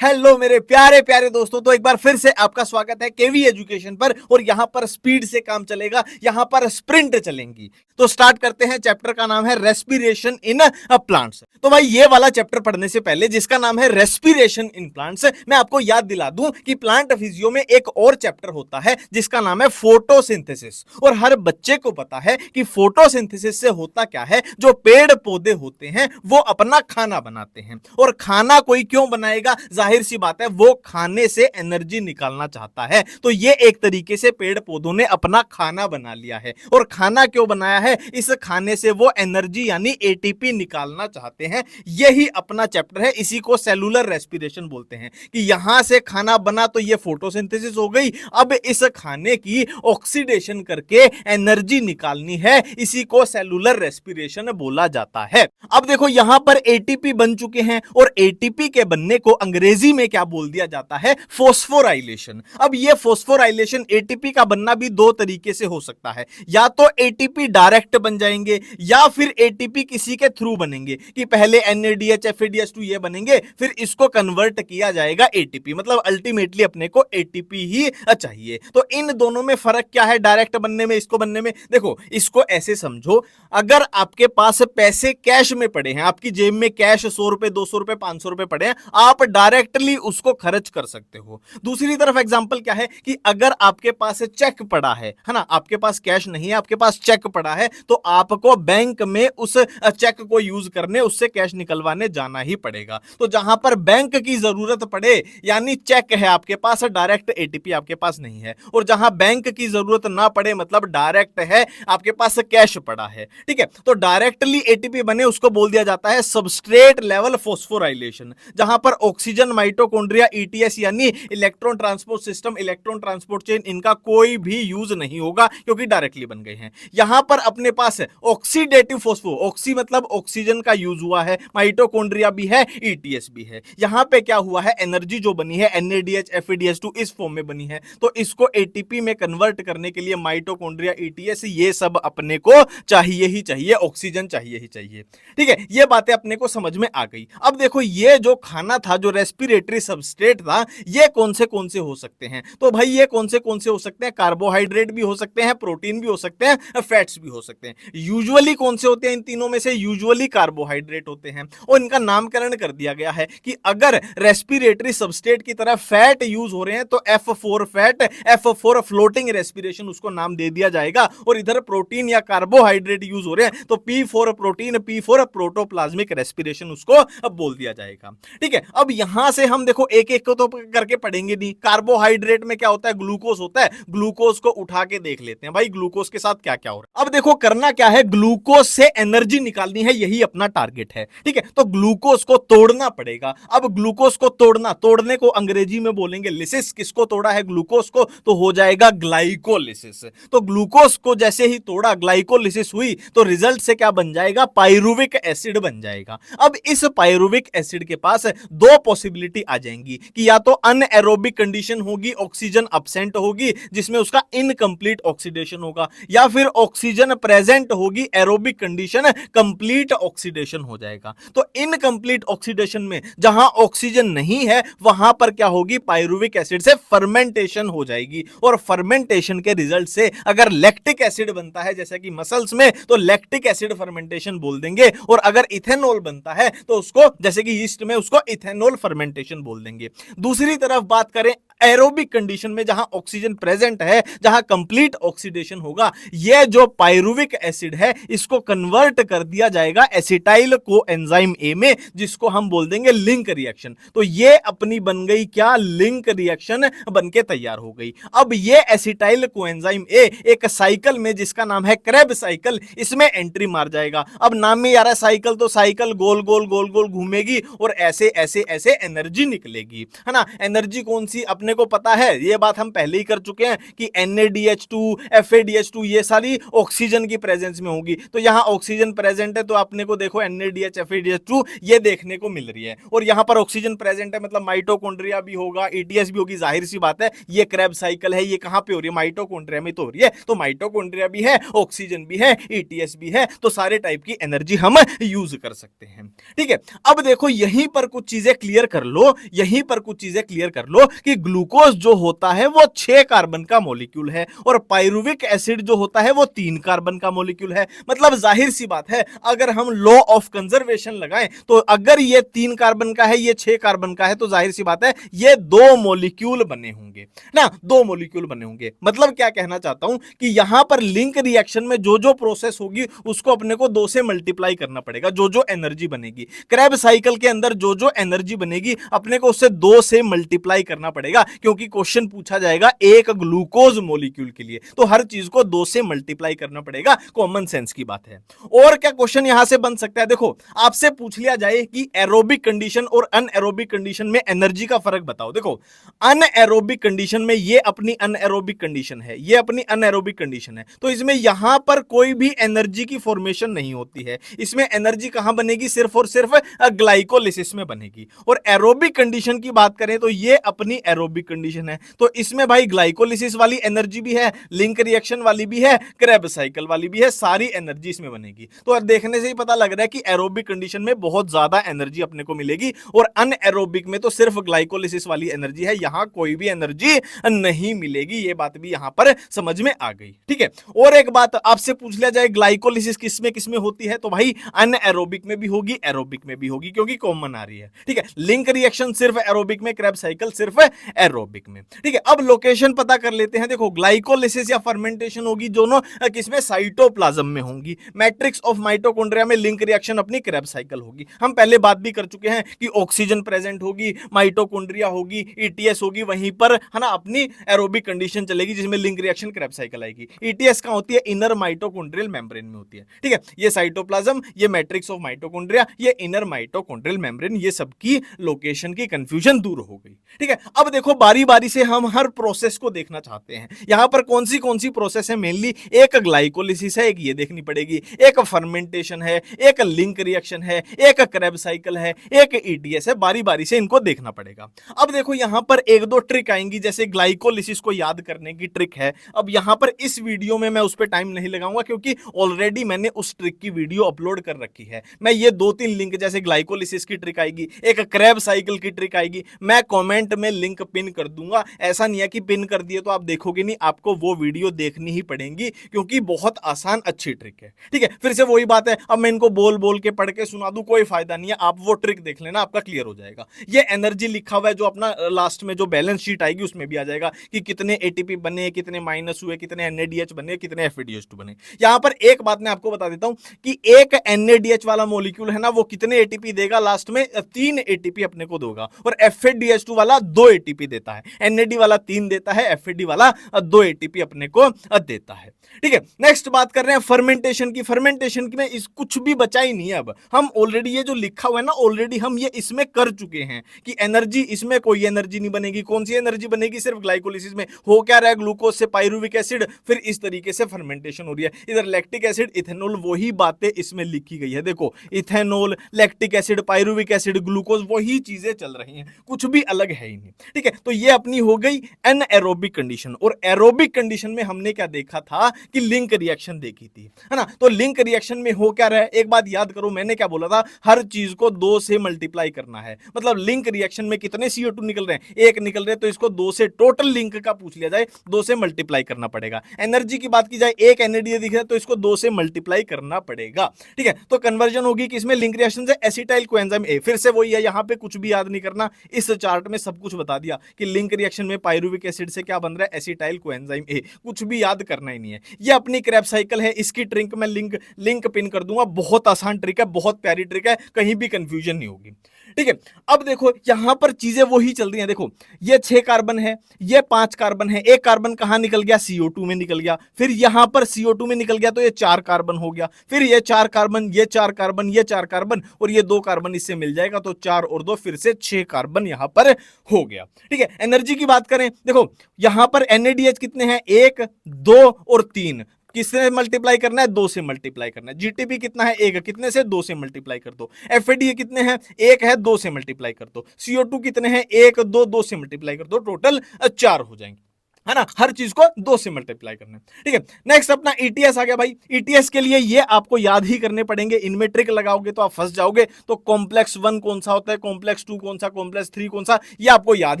Hello मेरे प्यारे प्यारे दोस्तों, तो एक बार फिर से आपका स्वागत है केवी एजुकेशन पर। और यहां पर स्पीड से काम चलेगा, यहां पर स्प्रिंट चलेंगी। तो स्टार्ट करते हैं। चैप्टर का नाम है रेस्पिरेशन इन प्लांट्स। तो भाई ये वाला चैप्टर पढ़ने से पहले, जिसका नाम है रेस्पिरेशन इन प्लांट्स, मैं आपको याद दिला दूं कि प्लांट फिजियो में एक और चैप्टर होता है जिसका नाम है फोटोसिंथेसिस। और हर बच्चे को पता है कि फोटोसिंथेसिस से होता क्या है। जो पेड़ पौधे होते हैं वो अपना खाना बनाते हैं, और खाना कोई क्यों बनाएगा? जाहिर सी बात है, वो खाने से एनर्जी निकालना चाहता है। तो ये एक तरीके से पेड़ पौधों ने अपना खाना बना लिया है। और खाना क्यों बनाया है? इस खाने से वो एनर्जी यानी एटीपी निकालना चाहते हैं। यही अपना चैप्टर है, इसी को सेलुलर रेस्पिरेशन बोलते हैं। कि यहां से खाना बना तो ये फोटोसिंथेसिस हो गई। अब इस खाने की ऑक्सीडेशन करके एनर्जी निकालनी है, इसी को सेलुलर रेस्पिरेशन बोला जाता है। अब देखो यहां पर एटीपी बन चुके हैं, और एटीपी के बनने को अंग्रेजी में क्या बोल दिया जाता है? फोस्फोराइलेशन। अब ये फोस्फोराइलेशन, एटीपी का बनना भी दो तरीके से हो सकता है। या तो एटीपी डायरेक्ट बन जाएंगे, या फिर एटीपी किसी के थ्रू बनेंगे। कि पहले NADH FADH2 ये बनेंगे, फिर इसको कन्वर्ट किया जाएगा एटीपी। मतलब अल्टीमेटली अपने को एटीपी ही चाहिए। तो इन दोनों में फर्क क्या है, डायरेक्ट बनने में, इसको बनने में? देखो इसको ऐसे समझो, अगर आपके पास पैसे कैश में पड़े हैं, आपकी जेब में कैश 100 रुपए 200 रुपए 500 रुपए पड़े हैं, आप डायरेक्टली उसको खर्च कर सकते हो। दूसरी तरफ एग्जांपल क्या है कि अगर आपके पास चेक पड़ा है ना, आपके पास कैश नहीं है, आपके पास चेक पड़ा है, तो आपको बैंक में उस चेक को यूज करने, उससे कैश निकलवाने जाना ही पड़ेगा। तो जहां पर बैंक की जरूरत पड़े, यानी चेक है आपके पास, डायरेक्ट एटीपी आपके पास नहीं है। और जहां बैंक की जरूरत ना पड़े, मतलब डायरेक्ट है, आपके पास कैश पड़ा है, ठीक है, तो डायरेक्टली एटीपी बने, उसको बोल दिया जाता है सबस्ट्रेट लेवल फोस्फोराइलेशन। जहां पर ऑक्सीजन, माइटोकॉन्ड्रिया, ईटीएस यानी electron transport system, electron transport chain, इनका कोई भी यूज नहीं होगा, क्योंकि डायरेक्टली बन गए हैं। यहां पर अपने पास ऑक्सीडेटिव फोस्फो, ऑक्सी मतलब ऑक्सीजन का यूज हुआ है, माइटोकॉन्ड्रिया भी है, ईटीएस भी है। यहां पे क्या हुआ है, एनर्जी जो बनी है NADH FADH2 इस फॉर्म में बनी है, तो इसको एटीपी में कन्वर्ट करने के लिए माइटोकॉन्ड्रिया, ईटीएस ये सब अपने को चाहिए ही चाहिए, ऑक्सीजन चाहिए ही चाहिए। ठीक है, ये बातें अपने को समझ में आ गई। अब देखो ये जो खाना था, जो रेस्पिरेटरी सबस्ट्रेट था, ये कौन से हो सकते हैं? तो भाई ये कौन से हो सकते हैं? कार्बोहाइड्रेट भी हो सकते हैं, प्रोटीन भी हो सकते हैं, फैट्स भी हो सकते हैं। यूजुअली कौन से होते हैं इन तीनों में से? यूजुअली कार्बोहाइड्रेट होते हैं। और इनका नामकरण कर दिया गया है कि अगर रेस्पिरेटरी सबस्ट्रेट की तरह फैट यूज हो रहे हैं तो F4 fat, F4 floating respiration उसको नाम दे दिया जाएगा। और इधर प्रोटीन या कार्बोहाइड्रेट यूज हो रहे हैं तो P4 protein, P4 protoplasmic respiration उसको अब बोल दिया जाएगा। ठीक है, अब यहां से हम देखो एक एक को तो करके पढ़ेंगे नहीं। कार्बोहाइड्रेट में क्या होता है? ग्लूकोज होता है। ग्लूकोज को उठा के देख लेते हैं भाई, ग्लूकोज के साथ क्या क्या हो रहा है। अब देखो करना क्या है, ग्लूकोज से एनर्जी निकालनी है, यही अपना टारगेट है। ठीक है, तो ग्लूकोज को तोड़ना पड़ेगा। अब ग्लूकोज को तोड़ने को अंग्रेजी में बोलेंगे लिसिस। किसको तोड़ा है? ग्लूकोज को, तो हो जाएगा ग्लाइकोलिसिस। तो ग्लूकोज को जैसे ही तोड़ा, ग्लाइकोलिसिस हुई, तो रिजल्ट से क्या बन जाएगा? पाइरुविक एसिड बन जाएगा। अब इस पाइरुविक एसिड के पास दो पॉसिबिलिटी आ जाएंगी कि या तो अनएरोबिक कंडीशन होगी, ऑक्सीजन अब्सेंट होगी, जिसमें उसका इनकंप्लीट ऑक्सीडेशन होगा, या फिर ऑक्सीजन प्रेजेंट होगी, एरोबिक कंडीशन, कंप्लीट ऑक्सीडेशन हो जाएगा। तो इनकंप्लीट ऑक्सीडेशन में जहां ऑक्सीजन नहीं है, वहां पर क्या होगी? पाइरुविक एसिड से फर्मेंटेशन हो जाएगी। और फर्मेंटेशन के रिजल्ट से अगर लैक्टिक एसिड बनता है, जैसे कि मसल्स में, तो लैक्टिक एसिड फर्मेंटेशन बोल देंगे। और अगर इथेनॉल बनता है तो उसको, जैसे कि यीस्ट में, उसको इथेनॉल फर्मेंटेशन बोल देंगे। दूसरी तरफ बात करें एरोबिक कंडीशन में, जहां ऑक्सीजन प्रेजेंट है, जहां कंप्लीट ऑक्सीडेशन होगा, यह जो पाइरुविक एसिड है, इसको कन्वर्ट कर दिया जाएगा एसिटाइल कोएंजाइम ए में, जिसको हम बोल देंगे लिंक रिएक्शन। तो ये अपनी बन गई क्या? लिंक रिएक्शन बनके तैयार हो गई। अब ये एसिटाइल कोएंजाइम ए एक साइकिल में, जिसका नाम है क्रेब्स साइकिल, इसमें एंट्री मार जाएगा। अब नाम में यार साइकिल, तो साइकिल गोल गोल गोल गोल घूमेगी और ऐसे ऐसे ऐसे एनर्जी निकलेगी, है ना। एनर्जी कौन सी? अपने को पता है, ये बात हम पहले ही कर चुके हैं कि NADH2 FADH2 ये सारी ऑक्सीजन की प्रेजेंस में होगी। तो यहां ऑक्सीजन प्रेजेंट है, तो अपने को देखो NADH FADH2 ये देखने को मिल रही है। और यहां पर ऑक्सीजन प्रेजेंट है, मतलब माइटोकॉन्ड्रिया भी होगा, ETS भी होगी। जाहिर सी बात है, ये क्रेब्स साइकिल है, ये कहां पे हो रही है? माइटोकॉन्ड्रिया में तो हो रही है। तो माइटोकॉन्ड्रिया भी है, ऑक्सीजन भी है, ETS भी है, तो सारे टाइप की एनर्जी हम यूज कर सकते हैं। ठीक है, अब देखो यहीं पर कुछ चीजें क्लियर कर लो, यहीं पर कुछ चीजें क्लियर कर लो कि ग्लूकोज जो होता है वो 6 कार्बन का मॉलिक्यूल है और पाइरुविक एसिड जो होता है वो 3 कार्बन का मॉलिक्यूल है। मतलब जाहिर सी बात है, अगर हम लॉ ऑफ कंजर्वेशन लगाएं तो अगर ये 3 कार्बन का है, ये 6 कार्बन का है, तो जाहिर सी बात है ये 2 मॉलिक्यूल बने होंगे ना, 2 मॉलिक्यूल बने होंगे। मतलब क्या कहना चाहता हूं कि यहां पर लिंक रिएक्शन में जो जो प्रोसेस होगी उसको अपने को 2 से मल्टीप्लाई करना पड़ेगा, जो जो एनर्जी बनेगी क्रैब साइकिल के अंदर, जो जो एनर्जी बनेगी अपने को उससे 2 से मल्टीप्लाई करना पड़ेगा, क्योंकि क्वेश्चन पूछा जाएगा एक ग्लूकोज मॉलिक्यूल के लिए, तो हर चीज को 2 से मल्टीप्लाई करना पड़ेगा। कॉमन सेंस की बात है। और क्या क्वेश्चन यहां से बन सकता है, देखो आपसे पूछ लिया जाए कि एरोबिक कंडीशन और अनएरोबिक कंडीशन में एनर्जी का फर्क बताओ। देखो अनएरोबिक कंडीशन में ये अपनी अनएरोबिक कंडीशन है, ये अपनी अनएरोबिक कंडीशन है, तो इसमें यहां पर कोई भी एनर्जी की फॉर्मेशन नहीं होती है। इसमें एनर्जी कहां बनेगी, सिर्फ और सिर्फ ग्लाइकोलिसिस में बनेगी। और एरोबिक कंडीशन की बात करें तो ये अपनी एरोबिक कंडीशन है, तो इसमें भाई ग्लाइकोलिसिस वाली एनर्जी भी है, लिंक रिएक्शन वाली भी है, क्रैब साइकिल वाली भी है, सारी एनर्जी इसमें बनेगी। तो देखने से ही पता लग रहा है कि एरोबिक कंडीशन में बहुत ज्यादा एनर्जी अपने को मिलेगी और अनएरोबिक में तो सिर्फ ग्लाइकोलिसिस वाली एनर्जी है, यहां कोई भी एनर्जी नहीं मिलेगी। ये बात भी यहां पर समझ में आ गई, ठीक है। और एक बात आपसे पूछ लिया जाए ग्लाइकोलिसिस किसमें किसमें होती है, तो भाई अनएरोबिक में भी होगी, एरोबिक में भी होगी, क्योंकि कॉमन आ रही है, ठीक है। लिंक रिएक्शन सिर्फ एरोबिक में, क्रैब साइकिल सिर्फ एरोबिक में, ठीक है। अब लोकेशन पता कर लेते हैं। देखो ग्लाइकोलिसिस या फर्मेंटेशन होगी दोनों किसमें, साइटोप्लाज्म में होंगी। मैट्रिक्स ऑफ माइटोकॉन्ड्रिया में लिंक रिएक्शन अपनी क्रैब साइकिल होगी। हम पहले बात भी कर चुके हैं कि ऑक्सीजन प्रेजेंट होगी, माइटोकॉन्ड्रिया होगी, ईटीएस होगी, वहीं पर है ना अपनी एरोबिक कंडीशन चलेगी जिसमें लिंक रिएक्शन क्रैब साइकिल आएगी। ईटीएस कहां होती है, इनर माइटोकॉन्ड्रियल मेम्ब्रेन में होती है, ठीक है। ये साइटोप्लाज्म, ये मैट्रिक्स ऑफ माइटोकॉन्ड्रिया, ये इनर माइटोकॉन्ड्रियल मेम्ब्रेन, ये सबकी लोकेशन की कंफ्यूजन दूर हो गई, ठीक है। अब देखो बारी बारी से हम हर प्रोसेस को देखना चाहते हैं। यहां पर कौन सी प्रोसेस है, मेनली एक ग्लाइकोलिसिस है, एक ये देखनी पड़ेगी, एक फर्मेंटेशन है, एक लिंक रिएक्शन है, एक क्रैब साइकिल है, एक ईटीएस है। बारी बारी से इनको देखना पड़ेगा। अब देखो यहां पर एक दो ट्रिक आएंगी, जैसे ग्लाइकोलिसिस को याद करने की ट्रिक है। अब यहां पर इस वीडियो में मैं उस पर टाइम नहीं लगाऊंगा, क्योंकि ऑलरेडी मैंने उस ट्रिक की वीडियो अपलोड कर रखी है। मैं ये 2-3 लिंक, जैसे ग्लाइकोलिसिस की ट्रिक आएगी, एक क्रैब साइकिल की ट्रिक आएगी, मैं कमेंट में लिंक पिन कर दूंगा। ऐसा नहीं है कि पिन कर दिए तो आप देखोगे नहीं, आपको वो वीडियो देखनी ही पड़ेगी, क्योंकि बहुत आसान अच्छी ट्रिक है, ठीक है। फिर से वही बात है, अब मैं इनको बोल बोल के पढ़ के सुना दूं, कोई फायदा नहीं है। आप वो ट्रिक देख लेना, आपका क्लियर हो जाएगा। ये एनर्जी लिखा हुआ है, जो अपना लास्ट में जो बैलेंस शीट आएगी उसमें भी आ जाएगा कि कितने एटीपी बने, कितने माइनस हुए, कितने एनएडीएच बने, कितने एफएडीएच2 बने। यहां पर एक बात मैं आपको बता देता हूं कि एक एनएडीएच वाला मॉलिक्यूल है ना, वो कितने एटीपी देगा, लास्ट में 3 एटीपी अपने को देगा, और एफएडीएच2 वाला 2 एटीपी देता है। एनएडी वाला 3 देता है, एफएडी वाला 2 एटीपी अपने को देता है, ठीक है। नेक्स्ट बात कर रहे हैं फर्मेंटेशन की। फर्मेंटेशन में इस कुछ भी बचा ही नहीं है। अब हम ऑलरेडी ये जो लिखा हुआ है ना, ऑलरेडी हम ये इसमें कर चुके हैं कि एनर्जी, इसमें कोई एनर्जी नहीं बनेगी। कौन सी एनर्जी बनेगी, सिर्फ ग्लाइकोलिसिस में। हो क्या रहा है, ग्लूकोज से पाइरुविक एसिड, फिर इस तरीके से फर्मेंटेशन हो रही है। इधर लैक्टिक एसिड, इथेनॉल, वही बातें इसमें लिखी गई है। देखो ethanol, lactic acid, pyruvic acid, glucose, वही चीजें चल रही हैं, कुछ भी अलग है ही नहीं, ठीक है। तो ये अपनी हो गई एनएरोबिक कंडीशन। और एरोबिक कंडीशन में हमने क्या देखा था कि लिंक रिएक्शन देखी थी, है ना। तो लिंक रिएक्शन में हो क्या रहा है, एक बात याद करो, मैंने क्या बोला था, हर चीज को 2 से मल्टीप्लाई करना है। मतलब लिंक रिएक्शन में कितने CO2 निकल रहे हैं, 1 निकल रहे हैं, तो इसको 2 से, टोटल लिंक का पूछ लिया जाए, 2 से मल्टीप्लाई करना पड़ेगा। एनर्जी की बात की जाए, 1 एनएडीए दिख रहा है, तो इसको 2 से मल्टीप्लाई करना पड़ेगा, ठीक है। तो कन्वर्जन होगी किसमें, लिंक रिएक्शन से एसिटाइल कोएंजाइम ए। फिर से वही है, यहां पे कुछ भी याद नहीं करना, इस चार्ट में सब कुछ बता दिया कि लिंक रिएक्शन में पाइरुविक एसिड से क्या बन रहा है, एसिटाइल कोएंजाइम ए। कुछ भी याद करना ही नहीं है। ये अपनी क्रैब साइकिल है, इसकी ट्रिक में लिंक पिन कर दूंगा। बहुत आसान ट्रिक है, बहुत प्यारी ट्रिक है, कहीं भी कंफ्यूजन नहीं होगी, ठीक है। अब देखो यहां पर चीजें वही चल रही हैं। देखो ये 6 कार्बन है, ये 5 कार्बन है, एक कार्बन कहां निकल गया, CO2 में निकल गया, फिर यहां पर CO2 में निकल गया, तो ये 4 कार्बन हो गया, फिर ये 4 कार्बन, ये 4 कार्बन, ये 4 कार्बन, और ये 2 कार्बन इससे मिल जाएगा, तो 4 और 2 फिर से 6 कार्बन यहां पर हो गया, ठीक है। एनर्जी की बात करें, देखो यहां पर NADH कितने हैं, 1, 2 और 3, किससे मल्टीप्लाई करना है, 2 से मल्टीप्लाई करना है। जीटीपी कितना है, 1, कितने से, 2 से मल्टीप्लाई कर दो। एफएडी कितने हैं, 1 है, 2 से मल्टीप्लाई कर दो। CO2 कितने हैं, 1, 2, 2 से मल्टीप्लाई कर दो, टोटल 4 हो जाएंगे। है ना, हर चीज को 2 से मल्टीप्लाई करना है, ठीक है। नेक्स्ट अपना ईटीएस आ गया भाई। ईटीएस के लिए ये आपको याद ही करने पड़ेंगे, इनमें ट्रिक लगाओगे तो आप फंस जाओगे। तो कॉम्प्लेक्स 1 कौन सा होता है, कॉम्प्लेक्स 2 कौन सा, कॉम्प्लेक्स 3 कौन सा, ये आपको याद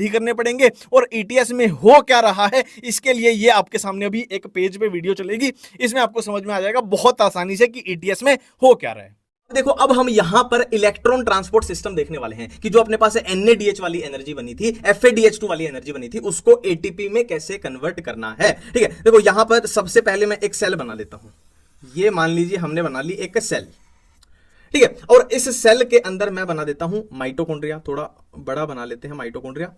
ही करने पड़ेंगे। और ईटीएस में हो क्या रहा है, इसके लिए ये आपके सामने अभी एक पेज पे वीडियो चलेगी, इसमें आपको समझ में आ जाएगा बहुत आसानी से कि ईटीएस में हो क्या रहा है। देखो अब हम यहां पर इलेक्ट्रॉन ट्रांसपोर्ट सिस्टम देखने वाले हैं कि जो अपने पास NADH वाली एनर्जी बनी थी, FADH2 वाली एनर्जी बनी थी, उसको एटीपी में कैसे कन्वर्ट करना है, ठीक है। देखो यहां पर सबसे पहले मैं एक सेल बना लेता हूं। ये मान लीजिए हमने बना ली एक सेल, ठीक है। और इस सेल के अंदर मैं बना देता हूं माइटोकॉन्ड्रिया। थोड़ा बड़ा बना लेते हैं माइटोकॉन्ड्रिया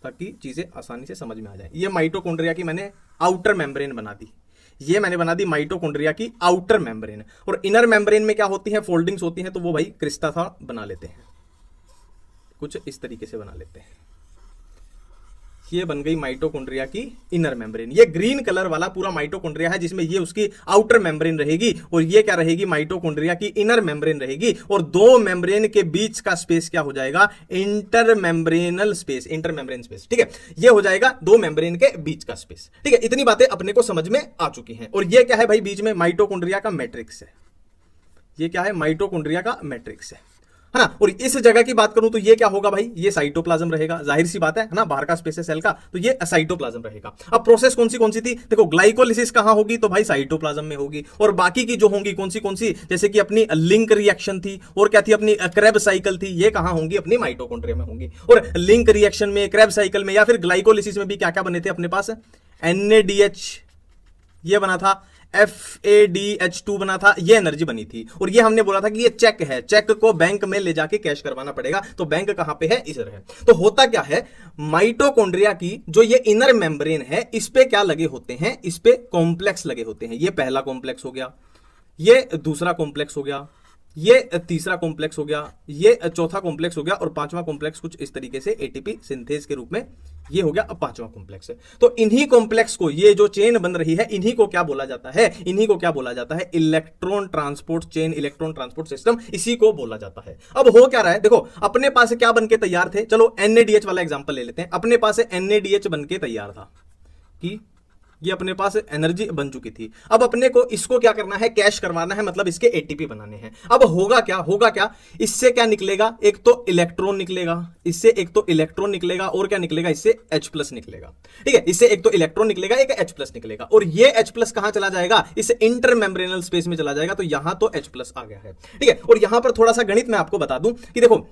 ताकि चीजें आसानी से समझ में आ जाए। ये माइटोकॉन्ड्रिया की मैंने आउटर मेम्ब्रेन बना दी, ये मैंने बना दी माइटोकॉन्ड्रिया की आउटर मेम्ब्रेन। और इनर मेम्ब्रेन में क्या होती है, फोल्डिंग्स होती हैं, तो वो भाई क्रिस्टा था बना लेते हैं, कुछ इस तरीके से बना लेते हैं। ये बन गई माइटोकॉन्ड्रिया की इनर मेम्ब्रेन। ये ग्रीन कलर वाला पूरा माइटोकॉन्ड्रिया है जिसमें ये उसकी आउटर मेम्ब्रेन रहेगी, और ये क्या रहेगी, माइटोकॉन्ड्रिया की इनर मेम्ब्रेन रहेगी। और दो मेम्ब्रेन के बीच का स्पेस क्या हो जाएगा, inter membranal space, inter membrane space, ठीक है। ये हो जाएगा दो मेम्ब्रेन के बीच का स्पेस, ठीक है। इतनी बातें अपने को समझ में आ चुकी हैं। और ये क्या है भाई, बीच में माइटोकॉन्ड्रिया का मैट्रिक्स है। ये क्या है, माइटोकॉन्ड्रिया का मैट्रिक्स है ना। और इस जगह की बात करूं तो ये क्या होगा भाई, ये साइटोप्लाज्म रहेगा, जाहिर सी बात है ना, बाहर का स्पेस है सेल का, तो ये साइटोप्लाज्म रहेगा। अब प्रोसेस कौन सी थी, देखो ग्लाइकोलिसिस कहां होगी, तो भाई साइटोप्लाज्म में होगी। और बाकी की जो होंगी कौन सी, जैसे कि अपनी लिंक रिएक्शन थी, और क्या थी अपनी क्रेब साइकिल थी, ये कहां होंगी, अपनी माइटोकॉन्ड्रिया में होंगी। और लिंक रिएक्शन में, क्रेब साइकिल में, या फिर ग्लाइकोलिसिस में भी क्या क्या बने थे अपने पास, NADH ये बना था, FADH2 बना था, ये एनर्जी बनी थी। और ये हमने बोला था कि ये चेक है, चेक को बैंक में ले जाके कैश करवाना पड़ेगा। तो बैंक कहां पे है, इधर है। तो होता क्या है, माइटोकॉन्ड्रिया की जो ये इनर मेम्ब्रेन है, इस पे क्या लगे होते हैं, इस पे कॉम्प्लेक्स लगे होते हैं। ये पहला कॉम्प्लेक्स हो गया, ये दूसरा कॉम्प्लेक्स हो गया, ये तीसरा कॉम्प्लेक्स हो गया, ये चौथा कॉम्प्लेक्स हो गया, और पांचवा कॉम्प्लेक्स कुछ इस तरीके से एटीपी सिंथेज के रूप में ये हो गया। अब पांचवा कॉम्प्लेक्स है। तो इन्हीं कॉम्प्लेक्स को, ये जो चेन बन रही है, इन्हीं को क्या बोला जाता है, इन्हीं को क्या बोला जाता है, electron transport chain, electron transport system, इसी को बोला जाता है। अब हो क्या रहा है, देखो अपने पास क्या बन के तैयार थे, चलो NADH वाला एग्जांपल ले लेते हैं। अपने पास NADH बन के तैयार था कि ये अपने पास एनर्जी बन चुकी थी। अब अपने को इसको क्या करना है, कैश करवाना है, मतलब इसके एटीपी बनाने हैं। अब होगा क्या, इससे क्या निकलेगा, एक तो इलेक्ट्रॉन निकलेगा, इससे एक तो इलेक्ट्रॉन निकलेगा, और क्या निकलेगा, इससे H+ निकलेगा, ठीक है। इससे एक तो इलेक्ट्रॉन निकलेगा, एक H+ निकलेगा, और ये H+ कहां चला जाएगा, इस इंटर मेम्ब्रेनल स्पेस में चला जाएगा। तो यहां तो H+ आ गया है, ठीक है। और यहां पर थोड़ा सा गणित मैं आपको बता दूं कि देखो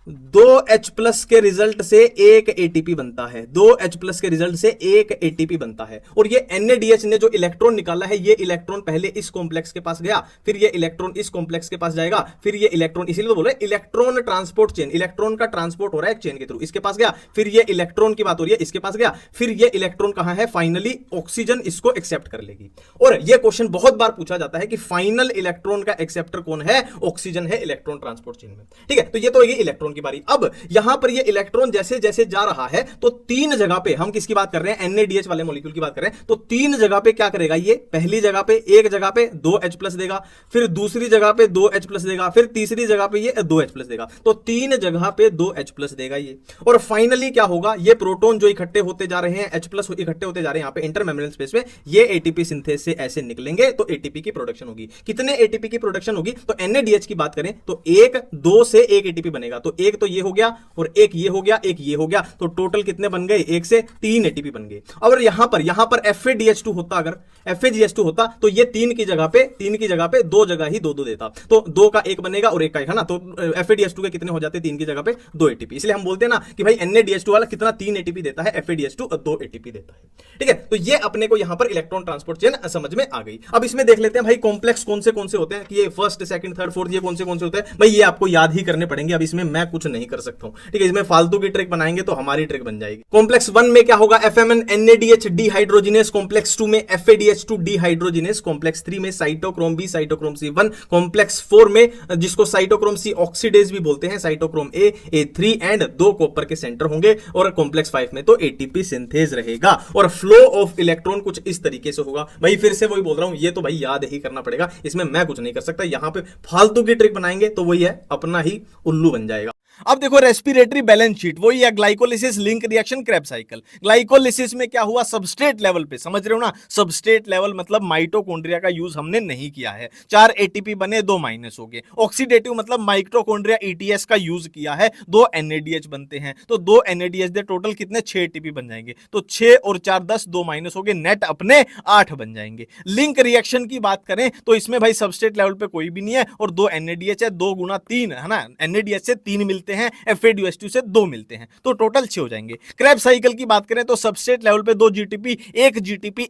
दो H+ के रिजल्ट से एक एटीपी बनता है, दो H+ के रिजल्ट से एक एटीपी बनता है। और ये NADH ने जो इलेक्ट्रॉन निकाला है, ये इलेक्ट्रॉन पहले इस कॉम्प्लेक्स के पास गया, फिर ये इलेक्ट्रॉन इस कॉम्प्लेक्स के पास जाएगा, फिर ये इलेक्ट्रॉन, इसीलिए तो बोल रहे इलेक्ट्रॉन ट्रांसपोर्ट चेन, इलेक्ट्रॉन का ट्रांसपोर्ट हो रहा है एक चेन के थ्रू, इसके पास गया, फिर ये इलेक्ट्रॉन की बात हो रही है, इसके पास गया, फिर ये इलेक्ट्रॉन कहां है, फाइनली ऑक्सीजन इसको एक्सेप्ट कर लेगी। और ये क्वेश्चन बहुत बार पूछा जाता है कि फाइनल इलेक्ट्रॉन का एक्सेप्टर कौन है, ऑक्सीजन है इलेक्ट्रॉन ट्रांसपोर्ट चेन में, ठीक है। तो ये तो ये इलेक्ट्रॉन की बारी। अब यहां पर ये इलेक्ट्रॉन जैसे जैसे जा रहा है, तो तीन जगह पे, हम किसकी बात कर रहे हैं, NADH वाले मॉलिक्यूल की बात कर रहे हैं, तो तीन जगह पे क्या करेगा, ये पहली जगह पे, एक जगह पे 2 H+ देगा, फिर दूसरी जगह पे 2 H+ देगा, फिर तीसरी जगह पे ये 2 H+ देगा। तो तीन जगह पे 2 H+ देगा ये। और फाइनली क्या होगा, ये प्रोटॉन जो इकट्ठे होते जा रहे हैं, H+ इकट्ठे होते जा रहे हैं यहां पे इंटर मेम्ब्रेनल स्पेस में, ये एटीपी सिंथेज से ऐसे निकलेंगे, तो एटीपी की प्रोडक्शन होगी। कितने एटीपी की प्रोडक्शन होगी, तो NADH की बात करें तो 1 2 से 1 एटीपी बनेगा। तो एक तो ये हो गया, और एक ये हो गया, एक ये हो गया, तो टोटल कितने बन गए, 1 से 3 एटीपी बन गए। और यहां पर FADH2 होता, अगर FAGH2 होता, तो ये 3 की जगह पे 2 जगह ही 2 देता, तो 2 का 1 बनेगा और 1 का 1 है ना। तो FADH2 के कितने हो जाते हैं, 3 की जगह पे 2 एटीपी। इसलिए हम बोलते हैं ना कि भाई NADH2 वाला कितना 3 एटीपी देता है, FADH2 2 एटीपी देता है, ठीक है। तो ये अपने को यहां पर इलेक्ट्रॉन ट्रांसपोर्ट चेन समझ में आ गई। अब इसमें देख लेते हैं भाई कॉम्प्लेक्स कौन से होते हैं, कि ये फर्स्ट, सेकंड, थर्ड, फोर्थ, ये कौन से होते हैं भाई, ये आपको याद ही करने पड़ेंगे। अब इसमें मैं कुछ नहीं कर सकता हूं, ठीक है। इसमें फालतू की ट्रिक बनाएंगे तो हमारी ट्रिक बन जाएगी। कॉम्प्लेक्स 1 में क्या होगा, FMN NADH डिहाइड्रोजिनेस, कॉम्प्लेक्स 2 में FADH2 डिहाइड्रोजिनेस, कॉम्प्लेक्स 3 में cytochrome B cytochrome C1, complex 4 में जिसको साइटोक्रोम C ऑक्सीडेज भी बोलते हैं, cytochrome A A3 and 2 copper के सेंटर होंगे। और कॉम्प्लेक्स 5 में तो एटीपी सिंथेज रहेगा। और फ्लो ऑफ इलेक्ट्रॉन कुछ इस तरीके से होगा। भाई फिर से वही बोल रहा हूं, ये तो भाई याद ही करना पड़ेगा, इसमें मैं कुछ नहीं कर सकता। यहां पे फालतू की ट्रिक बनाएंगे तो वही है, अपना ही उल्लू बन जाएगा। अब देखो रेस्पिरेटरी बैलेंस शीट, वही है glycolysis link reaction Krebs cycle. Glycolysis में क्या हुआ, सबस्ट्रेट लेवल पे, समझ रहे हो ना, सबस्ट्रेट लेवल मतलब माइटोकॉन्ड्रिया का यूज हमने नहीं किया है, 4 एटीपी बने 2 माइनस हो गए। ऑक्सीडेटिव मतलब माइटोकॉन्ड्रिया ईटीएस का यूज किया है, 2 एनएडीएच बनते हैं, तो 2 एनएडीएच दे टोटल कितने 6 एटीपी बन जाएंगे, तो 6 और 4 10, 2 माइनस हो गए, नेट अपने 8 बन जाएंगे। लिंक रिएक्शन की बात करें तो इसमें भाई सबस्ट्रेट लेवल पे कोई भी नहीं है और 2 एनएडीएच है, 2 गुना 3 है ना, एनएडीएच से 3 मिलते हैं, एफएडीएच2 से 2 मिलते हैं, तो टोटल 6 हो जाएंगे। क्रेब्स साइकिल की बात करें तो सबस्ट्रेट लेवल पे 2 जीटीपी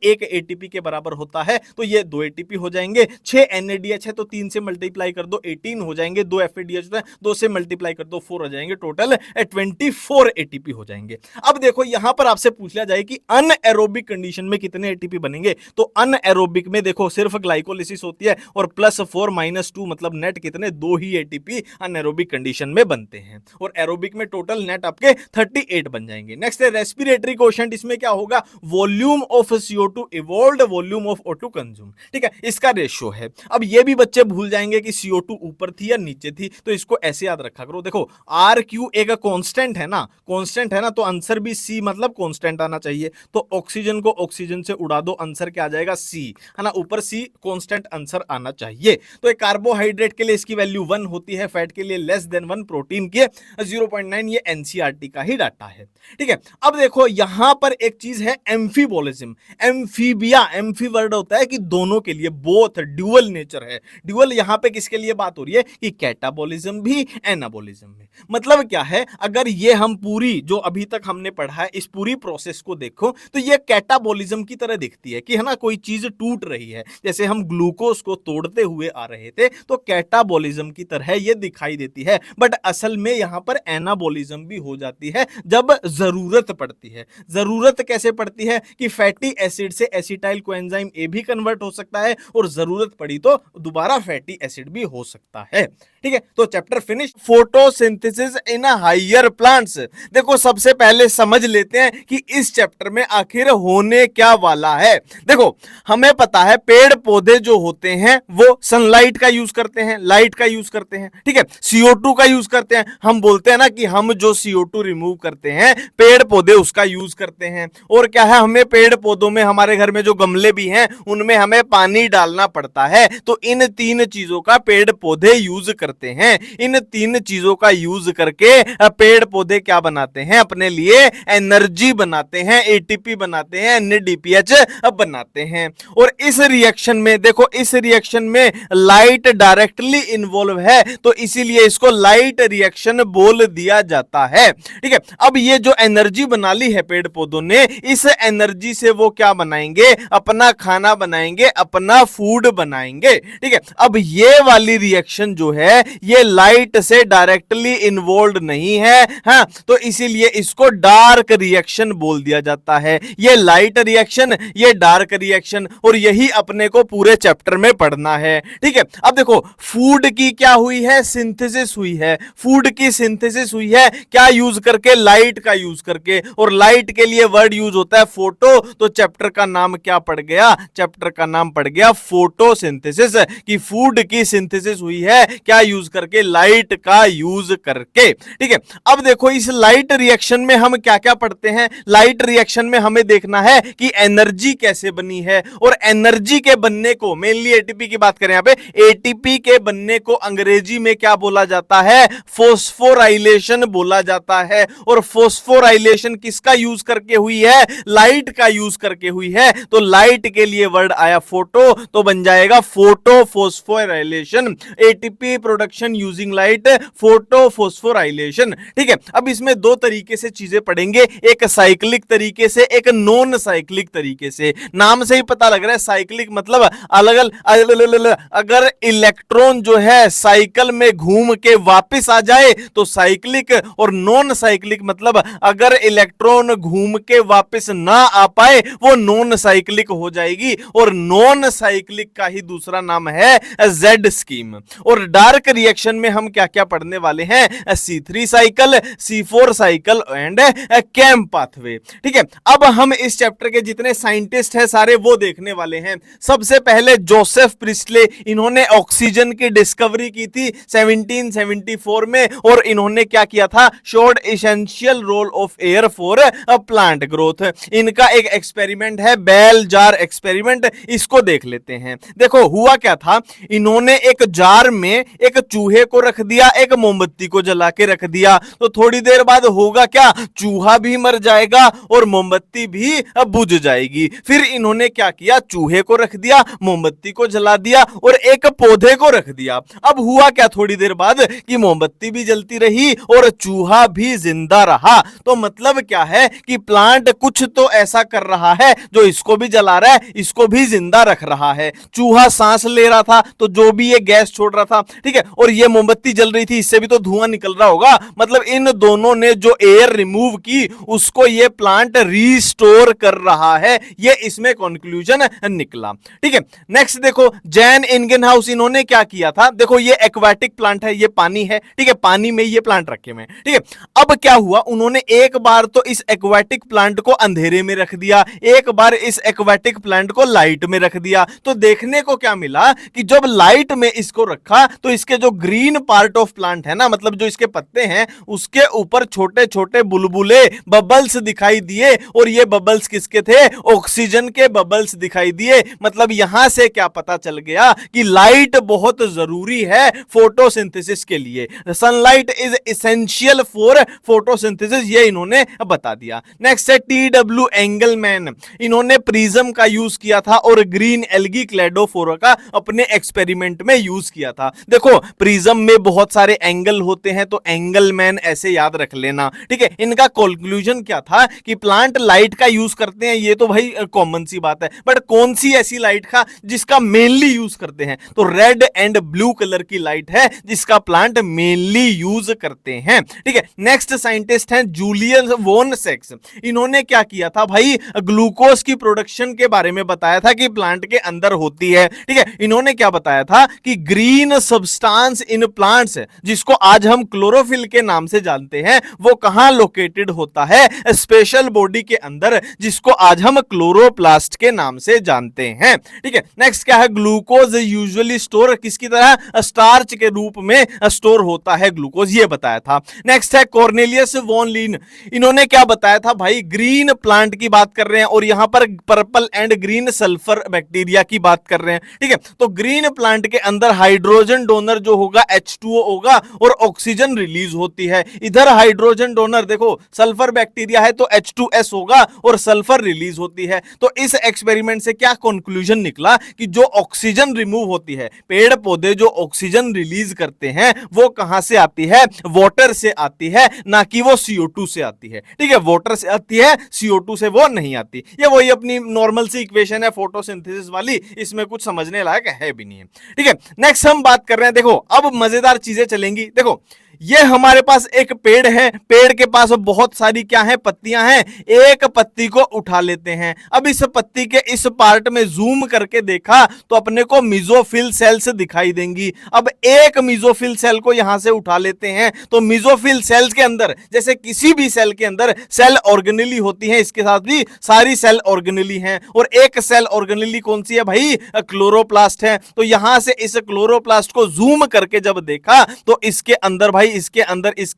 1 एटीपी के बराबर होता है, तो ये 2 एटीपी हो जाएंगे। 6 एनएडीएच है तो 3 से मल्टीप्लाई कर दो 18 हो जाएंगे, 2 एफएडीएच 2 से मल्टीप्लाई कर दो 4 हो जाएंगे, टोटल 24 एटीपी हो जाएंगे। अब देखो यहां पर आपसे पूछ लिया जाए कि अनएरोबिक कंडीशन में कितने एटीपी बनेंगे, तो अनएरोबिक में देखो सिर्फ ग्लाइकोलिसिस होती है और +4 -2 मतलब नेट कितने 2 ही एटीपी अनएरोबिक कंडीशन में बनते हैं, और एरोबिक में टोटल नेट आपके 38 बन जाएंगे। नेक्स्ट है रेस्पिरेटरी कोशेंट, इसमें क्या होगा, volume of CO2 evolved volume of O2 consume, ठीक है, इसका रेशियो है। अब ये भी बच्चे भूल जाएंगे कि CO2 ऊपर थी या नीचे थी, तो इसको ऐसे याद रखा करो, देखो RQ एक कांस्टेंट है ना, कांस्टेंट है ना, तो आंसर भी C मतलब कांस्टेंट आना चाहिए, तो ऑक्सीजन को ऑक्सीजन से उड़ा दो, आंसर क्या आ जाएगा C, है ना, ऊपर C कांस्टेंट आंसर आना चाहिए। तो एक कार्बोहाइड्रेट के लिए इसकी वैल्यू 1 होती है, फैट के लिए <1, प्रोटीन के 0.9, ये एनसीईआरटी का ही डाटा है, ठीक है। अब देखो यहां पर एक चीज है एम्फीबोलिज्म, एम्फीबिया, एम्फी वर्ड होता है कि दोनों के लिए, बोथ, ड्यूअल नेचर है। ड्यूअल यहां पे किसके लिए बात हो रही है कि कैटाबोलिज्म भी एनाबोलिज्म में, मतलब क्या है, अगर ये हम पूरी जो अभी तक हमने पढ़ा है इस पूरी प्रोसेस को देखो तो ये कैटाबोलिज्म की तरह दिखती है कि है ना, कोई चीज टूट रही है, जैसे हम ग्लूकोज को तोड़ते हुए आ रहे थे तो कैटाबोलिज्म की तरह ये दिखाई देती है, बट असल में यहां पर एनाबोलिज्म भी हो जाती है जब जरूरत पड़ती है। जरूरत कैसे पड़ती है कि फैटी एसिड से एसिटाइल कोएंजाइम ए भी कन्वर्ट हो सकता है और जरूरत पड़ी तो दोबारा फैटी एसिड भी हो सकता है, ठीक है। तो chapter finish. Photosynthesis in higher plants, देखो सबसे पहले समझ लेते हैं कि इस चैप्टर में आखिर होने क्या वाला है। देखो हमें पता है पेड़ पौधे जो होते हैं वो सनलाइट का यूज करते हैं, लाइट का यूज करते हैं, ठीक है, CO2 का यूज करते हैं। हम बोलते हैं ना कि हम जो CO2 रिमूव करते हैं पेड़ पौधे उसका यूज करते हैं, और क्या है, हमें पेड़ पौधों में, हमारे घर में जो गमले भी हैं उनमें हमें पानी डालना पड़ता है, तो इन 3 चीजों का पेड़ पौधे यूज करते हैं। इन 3 चीजों का यूज करके पेड़ पौधे क्या बनाते हैं, अपने लिए एनर्जी बनाते हैं, एटीपी बनाते हैं, NADPH बनाते हैं। और इस रिएक्शन में देखो, इस रिएक्शन में लाइट डायरेक्टली इन्वॉल्व है, तो इसीलिए इसको लाइट रिएक्शन बोल दिया जाता है, ठीक है। अब ये जो एनर्जी बना ली है पेड़ पौधों ने, इस एनर्जी से वो क्या बनाएंगे, अपना खाना बनाएंगे, अपना फूड बनाएंगे, ठीक है। अब ये वाली रिएक्शन जो है ये लाइट से डायरेक्टली इन्वॉल्व नहीं है, हाँ, तो इसीलिए इसको डार्क रिएक्शन बोल दिया जाता है। ये लाइट रिएक्शन, ये डार्क रिएक्शन, और यही अपने को पूरे चैप्टर में पढ़ना है, ठीक है। अब देखो फूड की क्या हुई है, सिंथेसिस हुई है, फूड की सिंथेसिस हुई है क्या यूज करके, लाइट का यूज करके, और लाइट के लिए वर्ड यूज होता है फोटो, तो चैप्टर का नाम क्या पड़ गया, चैप्टर का नाम पड़ गया फोटोसिंथेसिस, कि फूड की सिंथेसिस हुई है क्या यूज करके, लाइट का यूज करके, ठीक है। अब देखो इस लाइट रिएक्शन में हम क्या क्या पढ़ते हैं, लाइट रिएक्शन में हमें देखना है कि एनर्जी कैसे बनी है, और एनर्जी के बनने को, मेनली एटीपी की बात करें यहां पे, एटीपी के बनने को अंग्रेजी में क्या बोला जाता है, फोस्फोराइलेशन बोला जाता है। और फोस्फोराइलेशन किसका यूज करके हुई है, लाइट का यूज करके हुई है, तो लाइट के लिए वर्ड आया फोटो, तो बन जाएगा photo phosphorylation, ATP production using light, photo phosphorylation, ठीक है। अब इसमें 2 तरीके से चीजें पढ़ेंगे, एक साइक्लिक तरीके से, एक नॉन साइक्लिक तरीके से। नाम से ही पता लग रहा है साइक्लिक मतलब अलग अलग, अगर इलेक्ट्रॉन जो है साइकिल में घूम के वापस आ जाए तो साइक्लिक, और नॉन साइक्लिक मतलब अगर इलेक्ट्रॉन घूम के वापस ना आ पाए वो नॉन साइक्लिक हो जाएगी, और नॉन साइक्लिक का ही दूसरा नाम है Z स्कीम। और डार्क रिएक्शन में हम क्या क्या पढ़ने वाले हैं, C3 cycle, C4 cycle and CAM pathway, ठीक है। अब हम इस चैप्टर के जितने साइंटिस्ट हैं सारे वो देखने वाले हैं। सबसे पहले जोसेफ प्रिस्टले, इन्होंने ऑक्सीजन की डिस्कवरी की थी 1774 में, और इन्होंने क्या किया था, showed essential role of air for plant growth. इनका एक एक्सपेरिमेंट है बेल जार एक्सपेरिमेंट, इसको देख लेते हैं। देखो हुआ क्या था, इन्होंने एक जार में एक चूहे को रख दिया, एक मोमबत्ती को जला के रख दिया, तो थोड़ी देर बाद होगा क्या, चूहा भी मर जाएगा और मोमबत्ती भी बुझ जाएगी। फिर इन्होंने क्या किया, चूहे को रख दिया, मोमबत्ती को जला दिया और एक पौधे को रख दिया। अब हुआ क्या थोड़ी देर बाद कि मोमबत्ती भी जलती रही और चूहा भी जिंदा रहा। तो मतलब क्या है कि प्लांट कुछ तो ऐसा कर रहा है जो इसको भी जला रहा है, इसको भी जिंदा रख रहा है। चूहा सांस ले रहा था तो जो भी ये गैस छोड़ रहा था, ठीक है, और ये मोमबत्ती जल रही थी, इससे भी तो धुआं निकल रहा होगा। मतलब इन दोनों ने जो एयर रिमूव की उसको ये प्लांट रीस्टोर कर रहा है, ये इसमें कंक्लूजन निकला। ठीक है, नेक्स्ट देखो जैन इंगेनहाउस, इन्होंने क्या किया था, देखो ये एक्वाटिक प्लांट है, ये पानी है, ठीक है, पानी में ये प्लांट रखे हुए, ठीक है। अब क्या हुआ, उन्होंने एक बार तो इस एक्वाटिक प्लांट को अंधेरे में रख दिया, एक बार इस एक्वाटिक प्लांट को लाइट में रख दिया। तो देखने को क्या मिला कि जब लाइट में इसको रखा तो इसके जो ग्रीन पार्ट ऑफ प्लांट है ना, मतलब जो इसके पत्ते हैं उसके ऊपर छोटे छोटे बुलबुले बबल्स दिखाई दिए, और ये बबल्स किसके थे, ऑक्सीजन के बबल्स दिखाई दिए। मतलब यहां से क्या पता चल गया कि लाइट बहुत जरूरी है फोटोसिंथेसिस के लिए, sunlight is essential for photosynthesis, ये इन्होंने बता दिया। नेक्स्ट है TW एंगलमैन, इन्होंने प्रिज्म का यूज किया था और ग्रीन एल्गी क्लेडोफोरा का अपने एक्सपेरिमेंट में यूज किया था। देखो प्रिज्म में बहुत सारे एंगल होते हैं तो एंगलमैन ऐसे याद रख लेना, ठीक है। इनका कंक्लूजन क्या था कि प्लांट लाइट का यूज करते हैं, ये तो भाई कॉमन सी बात है, बट कौन सी ऐसी लाइट का जिसका मेनली यूज करते हैं, तो रेड एंड ब्लू कलर की लाइट है जिसका प्लांट मेनली यूज करते हैं, ठीक है। नेक्स्ट साइंटिस्ट हैं जूलियन वोन सेक्स, इन्होंने क्या किया था भाई, ग्लूकोज की प्रोडक्शन के बारे में बताया था कि प्लांट के अंदर होती है, ठीक है। इन्होंने क्या बताया था कि ग्रीन सब्सटेंस इन प्लांट्स, जिसको आज हम क्लोरोफिल के नाम से जानते हैं, वो कहां लोकेटेड होता है, स्पेशल बॉडी के अंदर, जिसको आज हम क्लोरोप्लास्ट के नाम से जानते हैं, ठीक है। नेक्स्ट क्या है, ग्लूकोज यूजुअली स्टोर किसकी तरह, स्टार्च के रूप में स्टोर होता है ग्लूकोज, ये बताया था। नेक्स्ट है कॉर्नेलियस वॉन लीन, इन्होंने क्या बताया था भाई, ग्रीन प्लांट की बात कर रहे हैं और यहां पर purple and green sulphur bacteria की बात कर रहे हैं, ठीक है। तो ग्रीन प्लांट के अंदर हाइड्रोजन डोनर जो होगा H2O होगा और ऑक्सीजन रिलीज होती है। इधर हाइड्रोजन डोनर देखो सल्फर बैक्टीरिया है तो H2S होगा और सल्फर रिलीज होती है। तो इस एक्सपेरिमेंट से क्या कंक्लूजन निकला कि जो ऑक्सीजन रिमूव होती है, पेड़ पौधे जो ऑक्सीजन रिलीज करते हैं वो कहां से आती है, वाटर से आती है, ना कि वो CO2 से आती है, ठीक है। वाटर से आती है, CO2 से वो नहीं आती। ये वही अपनी नॉर्मल सी इक्वेशन है फोटोसिंथेसिस वाली, इसमें कुछ समझने लायक है भी नहीं है, ठीक है। नेक्स्ट हम बात कर रहे हैं, देखो अब मजेदार चीजें चलेंगी। देखो ये हमारे पास एक पेड़ है, पेड़ के पास बहुत सारी क्या है, पत्तियां हैं, एक पत्ती को उठा लेते हैं। अब इस पत्ती के इस पार्ट में जूम करके देखा तो अपने को मेसोफिल सेल्स दिखाई देंगी। अब एक मेसोफिल सेल को यहां से उठा लेते हैं तो मेसोफिल सेल्स के अंदर, जैसे किसी भी सेल के अंदर सेल ऑर्गेनेली होती है, इसके साथ भी सारी सेल ऑर्गेनेली हैं, और एक सेल ऑर्गेनेली कौन सी है भाई, क्लोरोप्लास्ट है। तो यहां से इस क्लोरोप्लास्ट को जूम करके जब देखा तो इसके अंदर भाई, इसके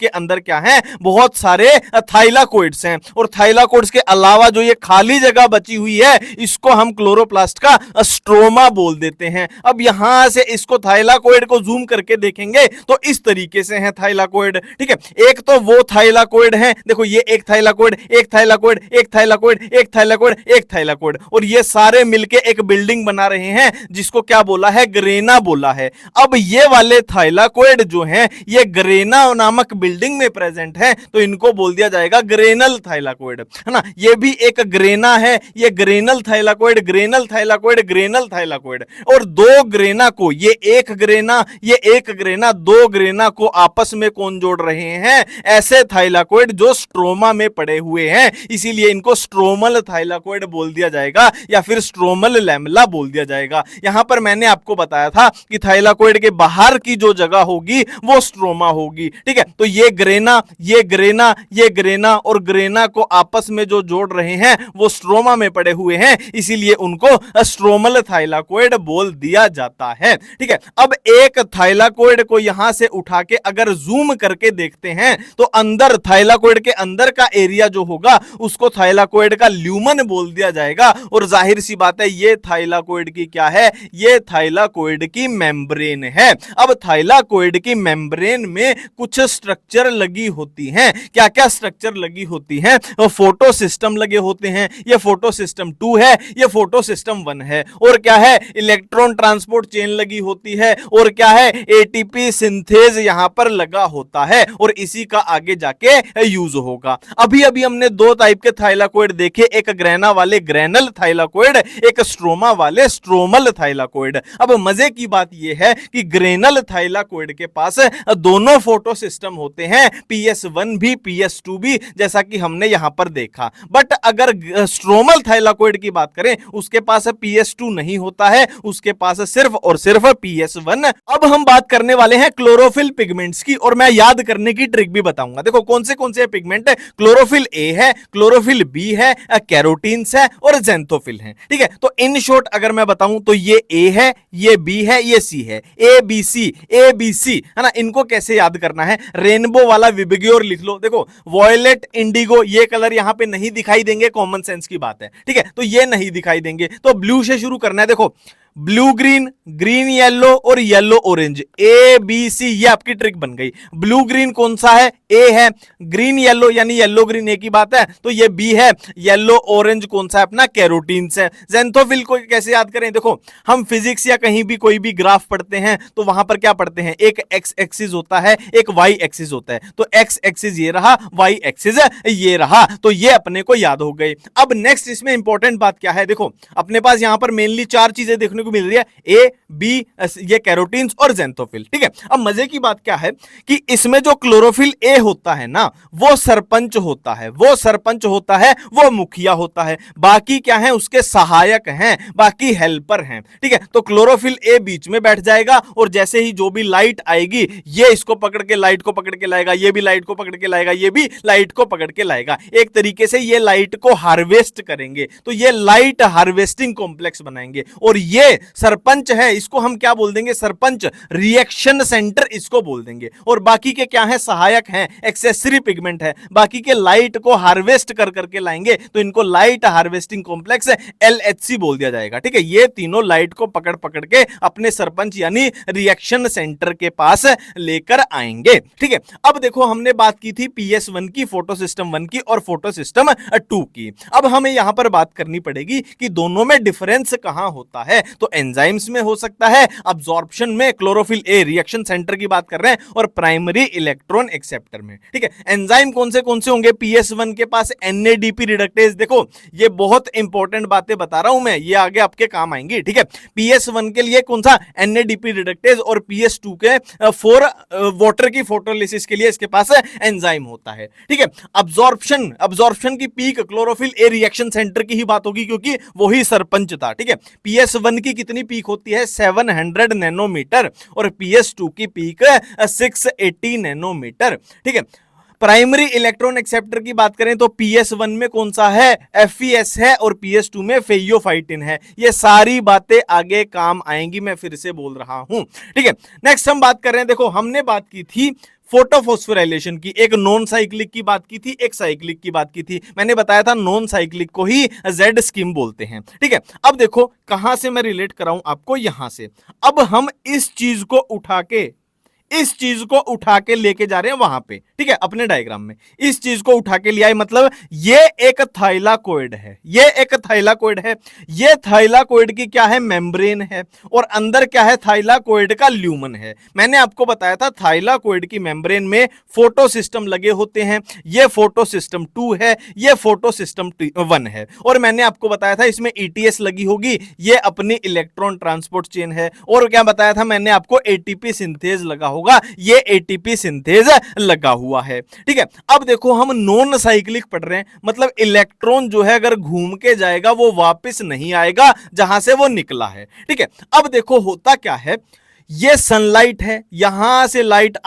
अंदर क्या है, बहुत सारे थाइलाकोइड्स हैं, और थाइलाकोइड्स के अलावा जो ये खाली जगह बची हुई है इसको हम क्लोरोप्लास्ट का स्ट्रोमा बोल देते हैं। अब यहां से इसको थाइलाकोइड को जूम करके देखेंगे तो इस तरीके से है थाइलाकोइड, ठीक है। एक तो वो थाइलाकोइड है, देखो ये एक थाइलाकोइड, एक थाइलाकोइड, एक थाइलाकोइड, एक थाइलाकोइड, एक थाइलाकोइड, और ये सारे मिलके एक बिल्डिंग बना रहे हैं जिसको क्या बोला है, ग्रेना बोला है। अब ये वाले थाइलाकोइड जो हैं ये ग्रेना नामक बिल्डिंग में प्रेजेंट है तो इनको बोल दिया जाएगा ग्रेनल थाइलाकोइड, है ना। ये भी एक ग्रेना है, ये granal thylakoid, granal thylakoid, granal thylakoid, और दो ग्रेना को, ये एक ग्रेना, ये एक ग्रेना, दो ग्रेना को आपस में कौन जोड़ रहे हैं, ऐसे थाइलाकोइड जो स्ट्रोमा में पड़े हुए हैं, इसीलिए इनको स्ट्रोमल थाइलाकोइड बोल दिया जाएगा या फिर स्ट्रोमल लैमेला बोल दिया जाएगा। यहां पर मैंने आपको बताया था कि थाइलाकोइड के बाहर की जो जगह होगी वो स्ट्रोमा होगी, होगी, ठीक है। तो ये ग्रेना, ये ग्रेना, ये ग्रेना और ग्रेना को आपस में जो जोड़ रहे हैं वो स्ट्रोमा में पड़े हुए हैं, इसीलिए उनको स्ट्रोमल थाइलाकोइड बोल दिया जाता है, ठीक है। अब एक थाइलाकोइड को यहां से उठा के अगर जूम करके देखते हैं तो अंदर थाइलाकोइड के अंदर का एरिया जो होगा उसको थाइलाकोइड का ल्यूमन बोल दिया जाएगा, और जाहिर सी बात है ये थाइलाकोइड की क्या है, ये थाइलाकोइड की मेम्ब्रेन है। अब थाइलाकोइड की मेम्ब्रेन में कुछ स्ट्रक्चर लगी होती हैं। क्या क्या स्ट्रक्चर लगी होती हैं? फोटो सिस्टम लगे होते हैं, ये फोटो सिस्टम 2 है, ये फोटो सिस्टम 1 है। और क्या है? इलेक्ट्रॉन ट्रांसपोर्ट चेन लगी होती है, और क्या है? एटीपी सिंथेज यहां पर लगा होता है, और इसी का आगे जाके यूज होगा। अभी अभी हमने दो टाइप के थाइलाकोइड देखे, एक ग्रेना वाले ग्रेनल थाइलाकोइड, एक स्ट्रोमा वाले स्ट्रोमल थाइलाकोइड। अब मजे की बात यह है कि ग्रेनल थाइलाकोइड के पास दोनों फोटो सिस्टम होते हैं, PS1 भी PS2 भी, जैसा कि हमने यहां पर देखा। बट अगर स्ट्रोमल थाइलाकोइड की बात करें उसके पास PS2 नहीं होता है, उसके पास सिर्फ और सिर्फ PS1। अब हम बात करने वाले हैं क्लोरोफिल पिगमेंट्स की, और मैं याद करने की ट्रिक भी बताऊंगा। देखो कौन से पिगमेंट है, क्लोरोफिल ए है, क्लोरोफिल बी है, कैरोटीन्स है और ज़ैंथोफिल है, ठीक है। तो इन शॉर्ट अगर मैं बताऊं तो ये ए है, ये बी है, ये सी है, ए बी सी है ना। इनको कैसे याद करना है? रेनबो वाला विबग्योर लिख लो। देखो वॉयलेट, इंडिगो, ये कलर यहां पे नहीं दिखाई देंगे, कॉमन सेंस की बात है, ठीक है। तो ये नहीं दिखाई देंगे, तो ब्लू से शुरू करना है। देखो ब्लू ग्रीन, ग्रीन येलो और yellow orange, A B C, ये आपकी ट्रिक बन गई। ब्लू ग्रीन कौन सा है? ए है। ग्रीन येलो यानी येलो ग्रीन ए की बात है, तो ये बी है। येलो ऑरेंज कौन सा है? अपना कैरोटीन्स है। ज़ैंथोफिल को कैसे याद करें? देखो हम फिजिक्स या कहीं भी कोई भी ग्राफ पढ़ते हैं तो वहां पर क्या पढ़ते हैं? एक एक्स एक्सिस होता है, एक वाई एक्सिस होता है। तो एक्स एक्सिस ये रहा, वाई एक्सिस ये रहा, तो ये अपने को याद हो गई। अब नेक्स्ट इसमें इंपॉर्टेंट बात क्या है? देखो अपने पास यहां पर मेनली 4 चीजें देखने मिल रही है, ए बी, ये कैरोटीन्स और ज़ैंथोफिल, ठीक है। अब मजे की बात क्या है कि इसमें जो क्लोरोफिल ए होता है ना, वो सरपंच होता है, वो मुखिया होता है। बाकी क्या है? उसके सहायक हैं, बाकी हेल्पर हैं, ठीक है। तो क्लोरोफिल ए बीच में बैठ जाएगा, और जैसे ही जो भी लाइट आएगी ये इसको पकड़ के लाइट को पकड़ के लाएगा, ये भी लाइट को पकड़ के लाएगा, ये भी लाइट को पकड़ के लाएगा। एक तरीके से ये लाइट को हार्वेस्ट करेंगे, तो ये लाइट हार्वेस्टिंग कॉम्प्लेक्स बनाएंगे। और ये सरपंच है, इसको हम क्या बोल देंगे? सरपंच रिएक्शन सेंटर इसको बोल देंगे। और बाकी के क्या है? सहायक हैं, एक्सेसरी पिगमेंट है, बाकी के लाइट को हार्वेस्ट कर करके लाएंगे, तो इनको लाइट हार्वेस्टिंग कॉम्प्लेक्स LHC बोल दिया जाएगा, ठीक है। ये तीनों लाइट को पकड़ पकड़ के अपने सरपंच यानी रिएक्शन सेंटर के पास लेकर आएंगे, ठीक है। अब देखो हमने बात की थी PS1 की, फोटो सिस्टम 1 की और फोटो सिस्टम 2 की। अब हमें यहां पर बात करनी पड़ेगी कि दोनों में डिफरेंस कहां होता है। तो एंजाइम्स में हो सकता है, अब्जॉर्प्शन में क्लोरोफिल ए रिएक्शन सेंटर की बात कर रहे हैं, और प्राइमरी इलेक्ट्रॉन एक्सेप्टर में, ठीक है। एंजाइम कौन से होंगे? PS1 के पास NADP रिडक्टेज। देखो ये बहुत इंपॉर्टेंट बातें बता रहा हूं मैं, ये आगे आपके काम आएंगी, ठीक है। PS1 के लिए कौन सा? NADP रिडक्टेज, और PS2 के फॉर वाटर की फोटोलिसिस के लिए इसके पास एंजाइम होता है, ठीक है। अब्जॉर्प्शन की peak chlorophyll A reaction centre की ही बात होगी, क्योंकि वही सरपंच था, ठीक है। PS1 की कितनी पीक होती है? 700 नैनोमीटर, और PS2 की पीक 680 नैनोमीटर, ठीक है। प्राइमरी इलेक्ट्रॉन एक्सेप्टर की बात करें तो PS1 में कौन सा है? FeS है, और PS2 में फेइयोफाइटिन है। ये सारी बातें आगे काम आएंगी, मैं फिर से बोल रहा हूं, ठीक है। नेक्स्ट हम बात कर रहे हैं, देखो हमने बात की थी फोटोफॉस्फोराइलेशन की, एक नॉन साइक्लिक की बात की थी, एक साइक्लिक की बात की थी। मैंने बताया था नॉन साइक्लिक को ही Z स्कीम बोलते हैं, ठीक है। अब देखो कहां से मैं रिलेट कराऊं आपको, यहां से। अब हम इस चीज को उठा के लेके जा रहे हैं वहां पे, ठीक है, अपने डायग्राम में इस चीज को उठा के लिया है, मतलब ये एक थाइलाकोइड है, ये थाइलाकोइड की क्या है? मेम्ब्रेन है, और अंदर क्या है? थाइलाकोइड का ल्यूमन है। मैंने आपको बताया था थाइलाकोइड की मेम्ब्रेन में फोटो सिस्टम लगे होते हैं, ये फोटो सिस्टम 2 है, ये फोटो सिस्टम 1 है, और मैंने आपको बताया था इसमें ETS लगी होगी, ये अपनी इलेक्ट्रॉन ट्रांसपोर्ट चेन है, और क्या बताया था मैंने आपको? ATP सिंथेज लगा होगा, ये ATP सिंथेज लगा हुआ है, ठीक है। अब देखो हम नॉन साइक्लिक पढ़ रहे हैं, मतलब इलेक्ट्रॉन जो है अगर घूम के जाएगा वो वापस नहीं आएगा जहां से वो निकला है, ठीक है। अब देखो होता क्या है, ये सनलाइट है, यहां से लाइट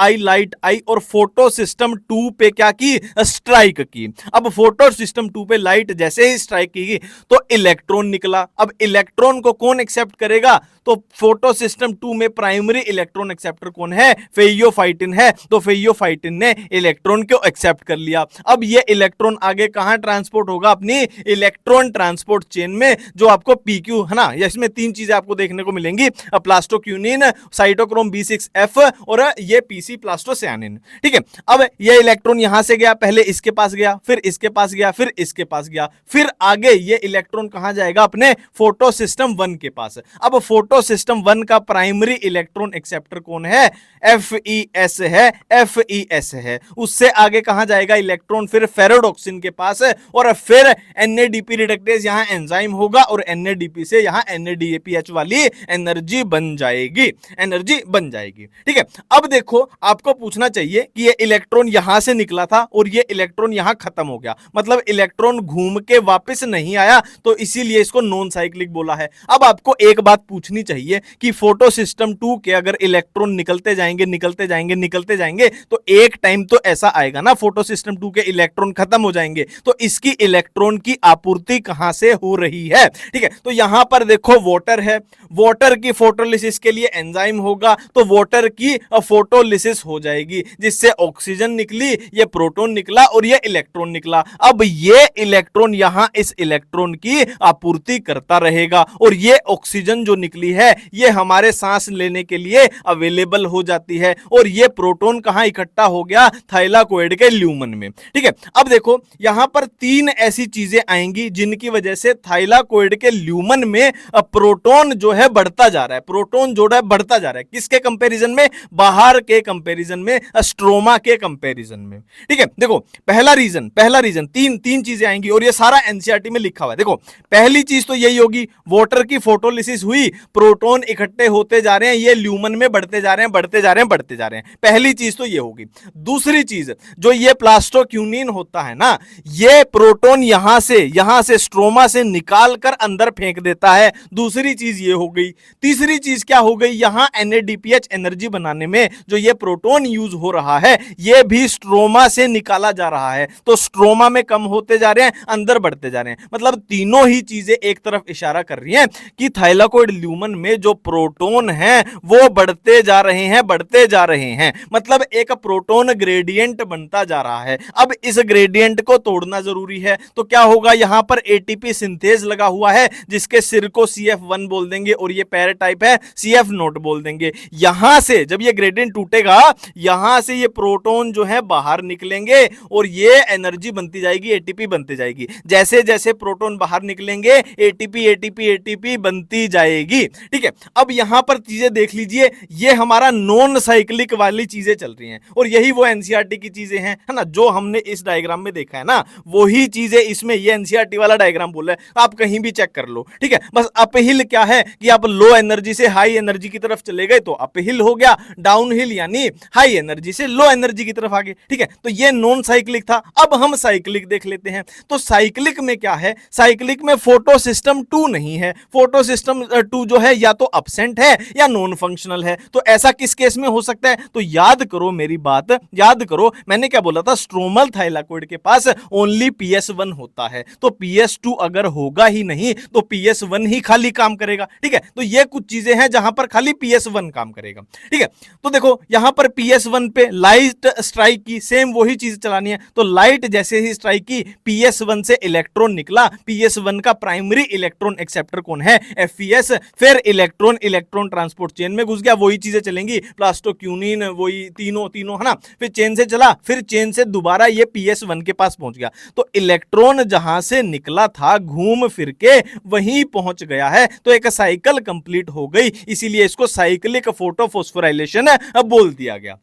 आई और फोटो सिस्टम 2 पे क्या की, स्ट्राइक की। अब फोटो सिस्टम 2 पे लाइट जैसे ही स्ट्राइक की तो इलेक्ट्रॉन निकला। अब इलेक्ट्रॉन को कौन एक्सेप्ट करेगा, तो फोटो सिस्टम 2 में प्राइमरी इलेक्ट्रॉन एक्सेप्टर कौन है, फेइयोफाइटिन है। तो फेइयोफाइटिन ने इलेक्ट्रॉन को एक्सेप्ट कर लिया। अब ये इलेक्ट्रॉन आगे कहां ट्रांसपोर्ट होगा, अपनी इलेक्ट्रॉन ट्रांसपोर्ट चेन में, जो आपको पीक्यू है ना, इसमें 3 चीजें आपको देखने को मिलेंगी, प्लास्टोक्यूनिन, साइटोक्रोम B6F और ये पीसी प्लास्टोसियानिन। ठीक है, अब ये इलेक्ट्रॉन यहां से गया, पहले इसके पास गया, फिर इसके पास गया, फिर इसके पास गया, फिर आगे ये इलेक्ट्रॉन कहां जाएगा, अपने फोटो सिस्टम 1 के पास। अब फोटो सिस्टम 1 का प्राइमरी इलेक्ट्रॉन एक्सेप्टर कौन है, FeS है, FeS है। उससे आगे कहां जाएगा इलेक्ट्रॉन, फिर फेरोडॉक्सिन के पास, और फिर NADP रिडक्टेज यहां एंजाइम होगा और NADP से यहां NADPH वाली एनर्जी बन जाएगी, एनर्जी बन जाएगी। ठीक है, अब देखो आपको पूछना चाहिए कि ये इलेक्ट्रॉन यहां से निकला था और ये इलेक्ट्रॉन यहां खत्म हो गया, मतलब इलेक्ट्रॉन घूम के वापस नहीं आया, तो इसीलिए इसको नॉन साइक्लिक बोला है। अब आपको एक बात पूछनी चाहिए कि फोटो सिस्टम 2 के अगर इलेक्ट्रॉन निकलते जाएंगे निकलते जाएंगे निकलते जाएंगे तो एक टाइम तो ऐसा आएगा ना, फोटो सिस्टम 2 के इलेक्ट्रॉन खत्म हो जाएंगे, तो इसकी इलेक्ट्रॉन की आपूर्ति कहां से हो रही है। ठीक है, तो यहां पर देखो वाटर है, वाटर की फोटोलिसिस के लिए एंजाइम होगा, तो वाटर की फोटोलिसिस हो जाएगी, जिससे ऑक्सीजन निकली, ये प्रोटॉन निकला और ये इलेक्ट्रॉन निकला। अब ये इलेक्ट्रॉन यहां इस इलेक्ट्रॉन की आपूर्ति करता रहेगा और ये ऑक्सीजन जो निकली है ये हमारे सांस लेने के लिए अवेलेबल हो जाती है, और ये प्रोटॉन कहां इकट्ठा हो गया, थाइलाकोइड के ल्यूमन में। ठीक है, अब देखो यहां पर 3 ऐसी चीजें आएंगी जिनकी वजह से थाइलाकोइड के ल्यूमन में प्रोटॉन जो है बढ़ता जा रहा है, प्रोटॉन जो है बढ़ता जा रहा है, किसके कंपैरिजन में, बाहर के कंपैरिजन में, स्ट्रोमा के कंपैरिजन में। ठीक है, देखो पहला रीजन तीन चीजें आएंगी और ये सारा एनसीईआरटी में लिखा हुआ है। देखो पहली चीज तो यही होगी, वाटर की फोटोलिसिस हुई, प्रोटॉन इकट्ठे होते जा रहे हैं, ये ल्यूमन में बढ़ते जा रहे हैं, बढ़ते जा रहे हैं, बढ़ते जा रहे हैं। पहली चीज तो ये होगी। दूसरी चीज, जो ये प्लास्टोक्यूनिन होता है ना, ये प्रोटॉन यहां से स्ट्रोमा से निकाल कर अंदर फेंक देता है, दूसरी चीज ये हो गई। तीसरी चीज क्या हो गई, यहां NADPH एनर्जी बनाने में जो ये प्रोटॉन यूज हो रहा है ये भी स्ट्रोमा से निकाला जा रहा है, तो स्ट्रोमा में कम होते जा रहे हैं, अंदर बढ़ते जा रहे हैं। मतलब तीनों ही चीजें एक तरफ इशारा कर रही हैं कि थाइलाकोइड ल्यूमन में जो प्रोटॉन है वो बढ़ते जा रहे हैं, बढ़ते जा रहे हैं, मतलब एक प्रोटॉन ग्रेडियंट बनता जा रहा है। अब इस ग्रेडियंट को तोड़ना जरूरी है, तो क्या होगा, यहां पर ATP सिंथेज लगा हुआ है, जिसके सिर को CF1 बोल देंगे और ये पैरा टाइप है CF0 बोल देंगे। यहां से जब ये ग्रेडियंट टूटेगा, यहां से ये प्रोटॉन जो है बाहर निकलेंगे और ये एनर्जी बनती जाएगी, ATP बनती जाएगी। जैसे जैसे प्रोटॉन बाहर निकलेंगे ATP बनती जाएगी। ठीक है, अब यहां पर चीजें देख लीजिए, ये हमारा नॉन साइक्लिक वाली चीजें चल रही हैं और यही वो एनसीईआरटी की चीजें हैं, है ना, जो हमने इस डायग्राम में देखा है ना, वही चीजें इसमें ये एनसीईआरटी वाला डायग्राम बोल रहा है, आप कहीं भी चेक कर लो। ठीक है, बस अपहिल क्या है कि आप लो एनर्जी से हाई एनर्जी की तरफ चले गए तो अपहिल हो गया, डाउनहिल यानी हाई एनर्जी से लो एनर्जी की तरफ आ गए। ठीक है, तो ये नॉन साइक्लिक था। अब हम साइक्लिक देख लेते हैं। तो साइक्लिक में क्या है, साइक्लिक में फोटो सिस्टम 2 नहीं है, फोटो सिस्टम 2 जो है या तो अब्सेंट है या नॉन फंक्शनल है। तो ऐसा किस केस में हो सकता है, तो याद करो मेरी बात, याद करो मैंने क्या बोला था, स्ट्रोमल थाइलाकोइड के पास ओनली PS1 होता है, तो PS2 अगर होगा ही नहीं तो PS1 ही खाली काम करेगा। ठीक है, तो ये कुछ चीजें हैं जहां पर खाली PS1 काम करेगा। ठीक है, तो देखो यहां पर PS1 पे लाइट स्ट्राइक की, सेम वही चीज चलानी है, तो लाइट जैसे ही स्ट्राइक की, PS1 से इलेक्ट्रॉन निकला, PS1 का प्राइमरी इलेक्ट्रॉन एक्सेप्टर कौन है, FeS, फिर इलेक्ट्रॉन ट्रांसपोर्ट चेन में घुस गया, वही चीजें चलेंगी, प्लास्टोक्यूनिन, वही तीनों है ना, फिर चेन से चला, फिर चेन से दोबारा ये PS1 के पास पहुंच गया, तो इलेक्ट्रॉन जहां से निकला था घूम फिर के वहीं पहुंच गया है, तो एक साइकिल कंप्लीट हो गई, इसीलिए इसको साइक्लिक फोटोफॉस्फोराइलेशन बोल दिया गया।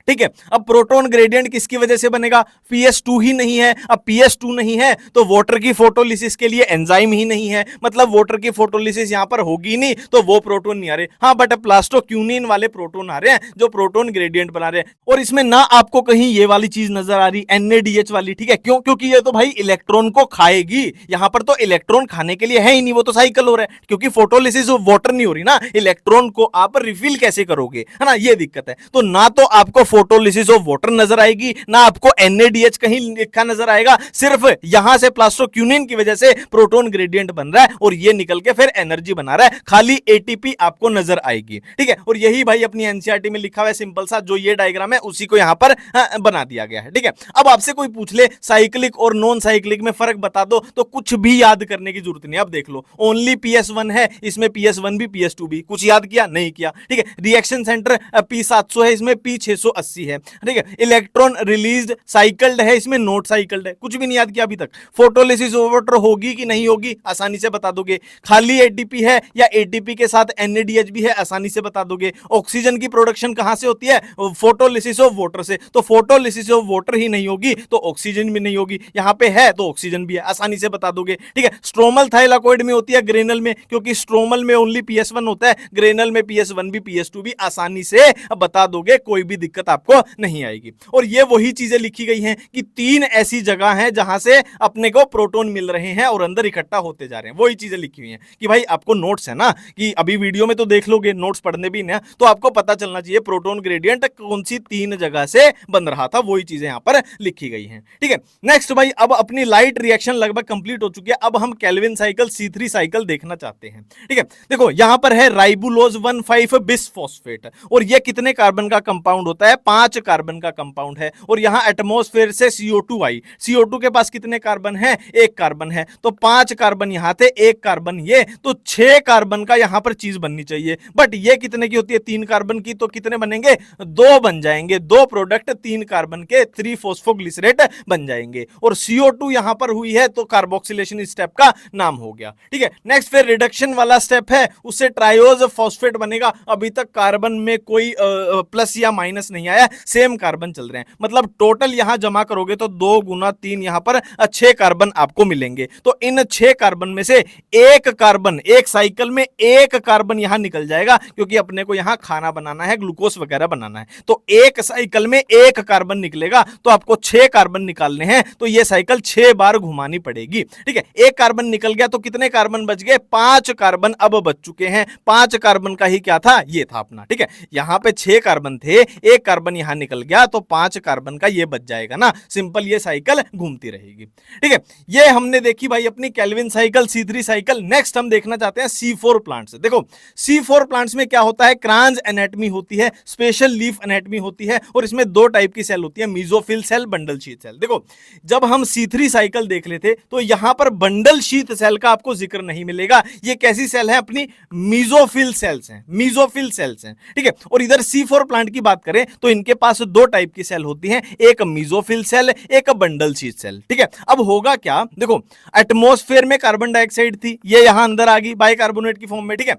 ठीक है। अब प्रोटॉन ग्रेडियंट किसकी वजह से बनेगा? PS2 ही नहीं है। अब PS2 नहीं है तो वाटर की फोटोलिसिस के लिए एंजाइम ही नहीं है, मतलब वाटर की फोटोलिसिस यहां पर होगी नहीं, तो वो प्रोटॉन नहीं आ रहे। हाँ, बट प्लास्टोक्यूनिन वाले प्रोटॉन आ रहे हैं जो प्रोटॉन ग्रेडियंट बना रहे हैं। और इसमें ना आपको कहीं ये वाली चीज नजर आ रही NADH वाली, ठीक है। क्यों? क्योंकि ये तो भाई इलेक्ट्रॉन को खाएगी, यहां पर तो इलेक्ट्रॉन खाने के लिए है ही नहीं, वो तो साइकिल हो रहा है, क्योंकि फोटोलिसिस वाटर नहीं हो रही ना, इलेक्ट्रॉन को आप रिफिल कैसे करोगे, है ना, ये दिक्कत है। तो ना तो आपको फोटोलिसिस ऑफ वाटर नजर आएगी, ना आपको NADH कहीं लिखा नजर आएगा, सिर्फ यहां से प्लास्टोक्यूनिन की वजह से प्रोटॉन ग्रेडियंट बन रहा है और ये निकल के फिर एनर्जी बना रहा है, खाली ATP आपको नजर आएगी, ठीक है। और यही भाई अपनी NCERT में लिखा हुआ है सिंपल सा, जो ये डायग्राम है उसी को यहां पर बना दिया गया है, ठीक है। अब आपसे कोई पूछ ले साइक्लिक और नॉन साइक्लिक में फर्क बता दो, तो कुछ भी याद करने की जरूरत नहीं। अब देख लो, ओनली PS1 है, इसमें PS1 भी PS2 भी, कुछ याद किया? नहीं किया, ठीक है। रिएक्शन सेंटर P700 है, इसमें P680 है, ठीक है। इलेक्ट्रॉन रिलीज्ड साइकिल्ड है, इसमें नॉट साइकिल्ड है, कुछ भी नहीं याद किया अभी तक। फोटोलिसिस वाटर होगी कि नहीं होगी, आसानी से बता दोगे। खाली ATP है या ATP के साथ NADH भी है, आसानी से बता दोगे। ऑक्सीजन की प्रोडक्शन कहां से होती है? फोटोलिसिस ऑफ वाटर से, तो फोटोलिसिस ऑफ वाटर ही नहीं होगी तो ऑक्सीजन भी नहीं होगी, यहां पे है तो ऑक्सीजन भी है, आसानी से बता दोगे, ठीक है। स्ट्रोमल थाइलाकोइड में होती है, ग्रेनल में, क्योंकि स्ट्रोमल में ओनली PS1 होता है, ग्रेनल में PS1 भी PS2 भी, आसानी से बता दोगे, कोई भी दिक्कत आपको नहीं आएगी। और ये वही चीजें लिखी गई हैं कि 3 ऐसी जगह हैं जहां से अपने को प्रोटॉन मिल रहे हैं और अंदर इकट्ठा होते जा रहे हैं, वही चीजें लिखी हुई हैं कि भाई आपको नोट्स है ना, कि अभी वीडियो में तो देख लोगे, नोट्स पढ़ने भी ना, तो आपको पता चलना चाहिए प्रोटॉन ग्रेडियंट कौन सी 3 जगह से बन रहा था, वही चीजें यहां पर लिखी गई हैं, ठीक है। नेक्स्ट भाई, अब अपनी लाइट रिएक्शन लगभग कंप्लीट हो चुकी है, अब हम केल्विन साइकिल C3 साइकिल देखना चाहते हैं, ठीक है। देखो यहां पर है राइबुलोज 1,5 बिसफॉस्फेट, और ये कितने कार्बन का कंपाउंड होता है? 5 कार्बन का कंपाउंड है। और यहां एटमॉस्फेयर से CO2 आई, CO2 के पास कितने कार्बन है? 1 कार्बन है, तो 5 कार्बन यहां थे, 1 कार्बन ये, तो 6 कार्बन का यहां पर चीज बननी चाहिए। बट ये कितने की होती है? 3 कार्बन की, तो कितने बनेंगे? 2 बन जाएंगे, 2 प्रोडक्ट 3 कार्बन के 3 फॉस्फोग्लिसरेट बन जाएंगे। और CO2 यहां पर हुई है तो कार्बोक्सिलेशन स्टेप का नाम हो गया, ठीक है। नेक्स्ट फिर रिडक्शन वाला स्टेप है, उससे ट्रायोज फॉस्फेट बनेगा। अभी तक कार्बन में कोई प्लस या माइनस नहीं आया, सेम कार्बन चल रहे हैं, मतलब टोटल यहां जमा करोगे तो 2 गुना 3 यहां पर 6 कार्बन आपको मिलेंगे। तो इन 6 कार्बन में से एक कार्बन, एक साइकिल में एक कार्बन यहां निकल जाएगा, क्योंकि अपने को यहां खाना बनाना है, ग्लूकोज वगैरह बनाना है, तो एक साइकिल में एक कार्बन निकलेगा, तो आपको 6 कार्बन निकालने हैं, तो यह साइकिल 6 बार घुमानी पड़ेगी, ठीक है। एक कार्बन निकल गया तो कितने कार्बन बच गए? 5 कार्बन अब बच चुके हैं। 5 कार्बन का ही क्या था? ये था अपना, ठीक है। यहां पे 6 कार्बन थे, एक कार्बन यहां निकल गया, तो 5 कार्बन का ये बच जाएगा ना, सिंपल, ये साइकिल घूमती रहेगी, ठीक है। ये हमने देखी भाई अपनी Calvin cycle, C3 cycle. Next हम देखना चाहते हैं C4 प्लांट्स। देखो C4 प्लांट्स में क्या होता है? क्रांज एनाटमी होती है, स्पेशल लीफ एनाटमी होती है, और इसमें 2 टाइप की सेल होती है, mesophyll cell, bundle sheath cell. देखो जब हम C3 साइकिल देख लेते तो यहां पर बंडल शीथ सेल का आपको जिक्र नहीं मिलेगा। ये कैसी सेल है? अपनी मीजोफिल सेल्स हैं, मीजोफिल सेल्स हैं, ठीक है। और इधर C4 प्लांट की बात करें तो इनके पास 2 टाइप की सेल होती हैं, एक मीजोफिल सेल, एक बंडल शीथ सेल, ठीक है। अब होगा क्या? देखो एटमॉस्फेयर में कार्बन डाइऑक्साइड थी, ये यहां अंदर आ गई बाइकार्बोनेट की फॉर्म में, ठीक है।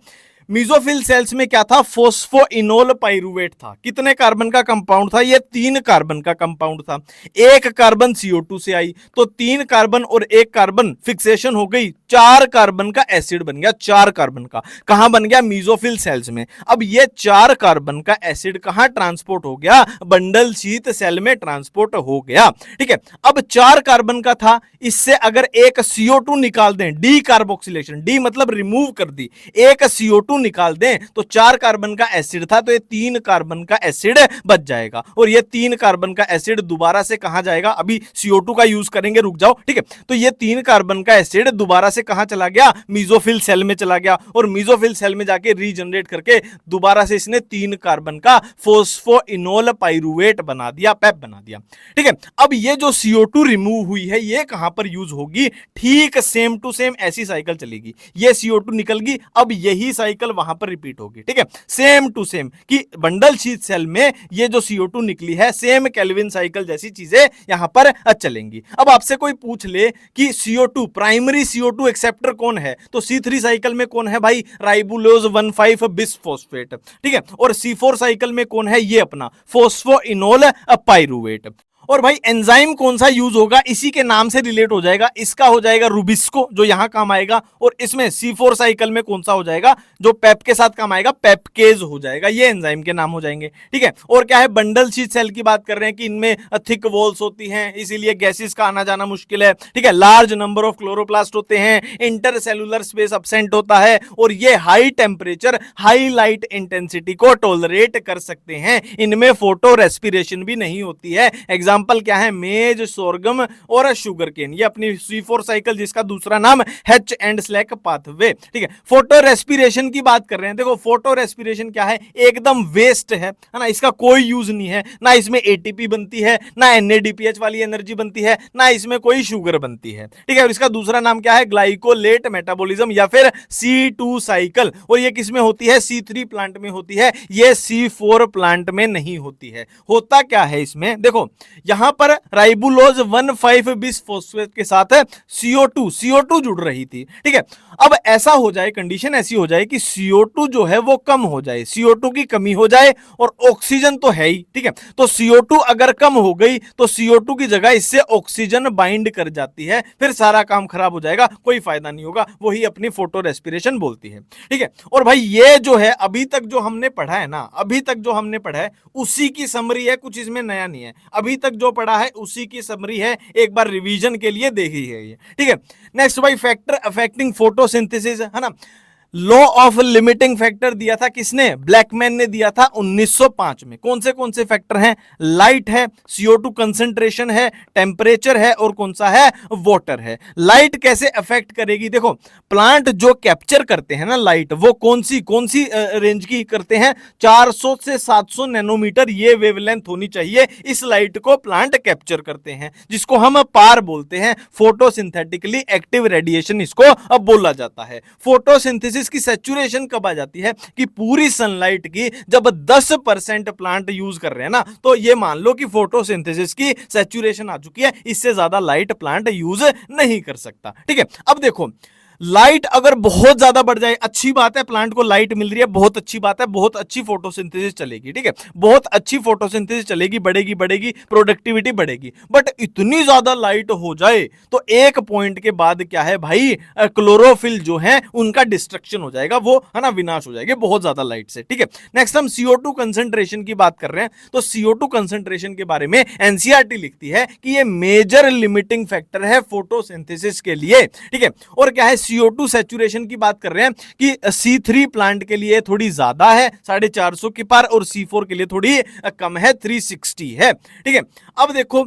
मीजोफिल सेल्स में क्या था? फोस्फोइनोल पाइरुवेट था। कितने कार्बन का कंपाउंड था? ये 3 कार्बन का कंपाउंड था। एक कार्बन CO2 से आई, तो 3 कार्बन और 1 कार्बन फिक्सेशन हो गई, 4 कार्बन का एसिड बन गया। 4 कार्बन का कहां बन गया? मीजोफिल सेल्स में। अब ये 4 कार्बन का एसिड कहां ट्रांसपोर्ट हो गया? बंडल शीथ सेल में ट्रांसपोर्ट हो गया, ठीक है। अब 4 कार्बन का था, इससे अगर एक CO2 निकाल दें, डी कार्बोक्सिलेशन, डी मतलब रिमूव कर दी, एक CO2 निकाल दें तो 4 कार्बन का एसिड था, तो ये 3 कार्बन का एसिड बच जाएगा। और ये 3 कार्बन का एसिड दोबारा से कहां जाएगा? अभी CO2 का यूज करेंगे, रुक जाओ, ठीक है। तो ये 3 कार्बन का एसिड दोबारा से कहां चला गया? मीजोफिल सेल में चला गया, और मीजोफिल सेल में जाके रीजनरेट करके दोबारा से इसने 3 कार्बन का फोस्फोइनोल पाइरुवेट बना दिया, पेप बना दिया, ठीक है। अब ये जो CO2 रिमूव हुई है, ये कहां पर यूज होगी? ठीक सेम टू सेम ऐसी साइकिल चलेगी, ये CO2 निकल गई। अब यही साइकिल साइकिल वहां पर रिपीट होगी। ठीक है, सेम टू सेम कि बंडल शीथ सेल में ये जो CO2 निकली है सेम केल्विन साइकिल जैसी चीजें यहां पर चलेंगी। अब आपसे कोई पूछ ले कि CO2 प्राइमरी CO2 एक्सेप्टर कौन है, तो C3 साइकिल में कौन है भाई, राइबुलोज 1,5 बिसफॉस्फेट। ठीक है, और C4 साइकिल में कौन है, ये अपना फोस्फोइनोल पाइरुवेट। और भाई एंजाइम कौन सा यूज होगा, इसी के नाम से रिलेट हो जाएगा, इसका हो जाएगा रुबिस्को जो यहां काम आएगा, और इसमें C4 साइकिल में कौन सा हो जाएगा जो पेप के साथ काम आएगा, पेपकेज हो जाएगा। ये एंजाइम के नाम हो जाएंगे। ठीक है, और क्या है, बंडल शीथ सेल की बात कर रहे हैं कि इनमें थिक वॉल्स होती हैं, इसीलिए गैसेस का आना जाना मुश्किल है। ठीक है, लार्ज नंबर ऑफ क्लोरोप्लास्ट होते हैं, इंटरसेलुलर स्पेस अब्सेंट होता है, और ये high temperature high light intensity को टॉलरेट कर सकते हैं। इनमें फोटो रेस्पिरेशन भी नहीं होती है। एग्जाम्पल क्या है, मेज, सोरगम और शुगर केन। ये अपनी C4 साइकिल जिसका दूसरा नाम H एंड स्लैक पाथवे। ठीक है, फोटो रेस्पिरेशन की बात कर रहे हैं। देखो फोटो रेस्पिरेशन क्या है, एकदम वेस्ट है ना, इसका कोई यूज नहीं है, ना इसमें ATP बनती है, ना NADPH वाली एनर्जी बनती है, ना इसमें कोई शुगर बनती है। ठीक है, और इसका दूसरा नाम क्या है, ग्लाइकोलेट मेटाबॉलिज्म या फिर C2 साइकिल। और ये किसमें होती है, C3 प्लांट में होती है, ये C4 प्लांट में नहीं होती है। होता क्या है इसमें, देखो यहां पर राइबुलोज 1,5 बिसफॉस्फेट के साथ CO2 जुड़ रही थी। ठीक है, अब ऐसा हो जाए, कंडीशन ऐसी हो जाए कि CO2 जो है वो कम हो जाए, CO2 की कमी हो जाए, और ऑक्सीजन तो है ही। ठीक है, तो CO2 अगर कम हो गई तो CO2 की जगह इससे ऑक्सीजन बाइंड कर जाती है, फिर सारा काम खराब हो जाएगा, कोई फायदा नहीं होगा, वही अपनी फोटो रेस्पिरेशन बोलती है। ठीक है, और भाई ये जो है अभी तक जो हमने पढ़ा है ना, अभी तक जो हमने पढ़ा है उसी की समरी है, कुछ इसमें नया नहीं है। अभी तक जो पढ़ा है उसी की समरी है, एक बार रिवीजन के लिए देखी है ये। ठीक है, नेक्स्ट भाई फैक्टर अफेक्टिंग फोटोसिंथेसिस है ना। लॉ ऑफ लिमिटिंग फैक्टर दिया था किसने, ब्लैकमैन ने दिया था 1905 में। कौन से फैक्टर हैं, लाइट है, CO2 कंसंट्रेशन है, टेम्परेचर है, और कौन सा है, वाटर है। लाइट कैसे अफेक्ट करेगी, देखो प्लांट जो कैप्चर करते हैं ना लाइट, वो कौन सी रेंज की करते हैं, 400 से 700 नैनोमीटर ये वेवलेंथ होनी चाहिए, इस लाइट को प्लांट कैप्चर करते हैं, जिसको हम पार बोलते हैं, फोटोसिंथेटिकली एक्टिव रेडिएशन इसको अब बोला जाता है। फोटोसिंथेसिस की सैचुरेशन कब आ जाती है कि पूरी सनलाइट की जब 10% प्लांट यूज कर रहे हैं ना, तो ये मान लो कि फोटोसिंथेसिस की सैचुरेशन आ चुकी है, इससे ज्यादा लाइट प्लांट यूज नहीं कर सकता। ठीक है, अब देखो लाइट अगर बहुत ज्यादा बढ़ जाए, अच्छी बात है, प्लांट को लाइट मिल रही है, बहुत अच्छी बात है, बहुत अच्छी फोटोसिंथेसिस चलेगी। ठीक है, बहुत अच्छी फोटोसिंथेसिस चलेगी, बढ़ेगी, प्रोडक्टिविटी बढ़ेगी। बट इतनी ज्यादा लाइट हो जाए तो एक पॉइंट के बाद क्या है भाई, क्लोरोफिल जो है उनका डिस्ट्रक्शन हो जाएगा, वो है ना, विनाश हो जाएगा बहुत ज्यादा लाइट से। ठीक है, नेक्स्ट हम CO2 कंसंट्रेशन की बात कर रहे हैं, तो CO2 कंसंट्रेशन के बारे में NCERT लिखती है कि ये मेजर लिमिटिंग फैक्टर है फोटोसिंथेसिस के लिए। ठीक है, और क्या है, CO2 सैचुरेशन की बात कर रहे हैं कि C3 प्लांट के लिए थोड़ी ज्यादा है 450 के पार, और C4 के लिए थोड़ी कम है 360 है। ठीक है, अब देखो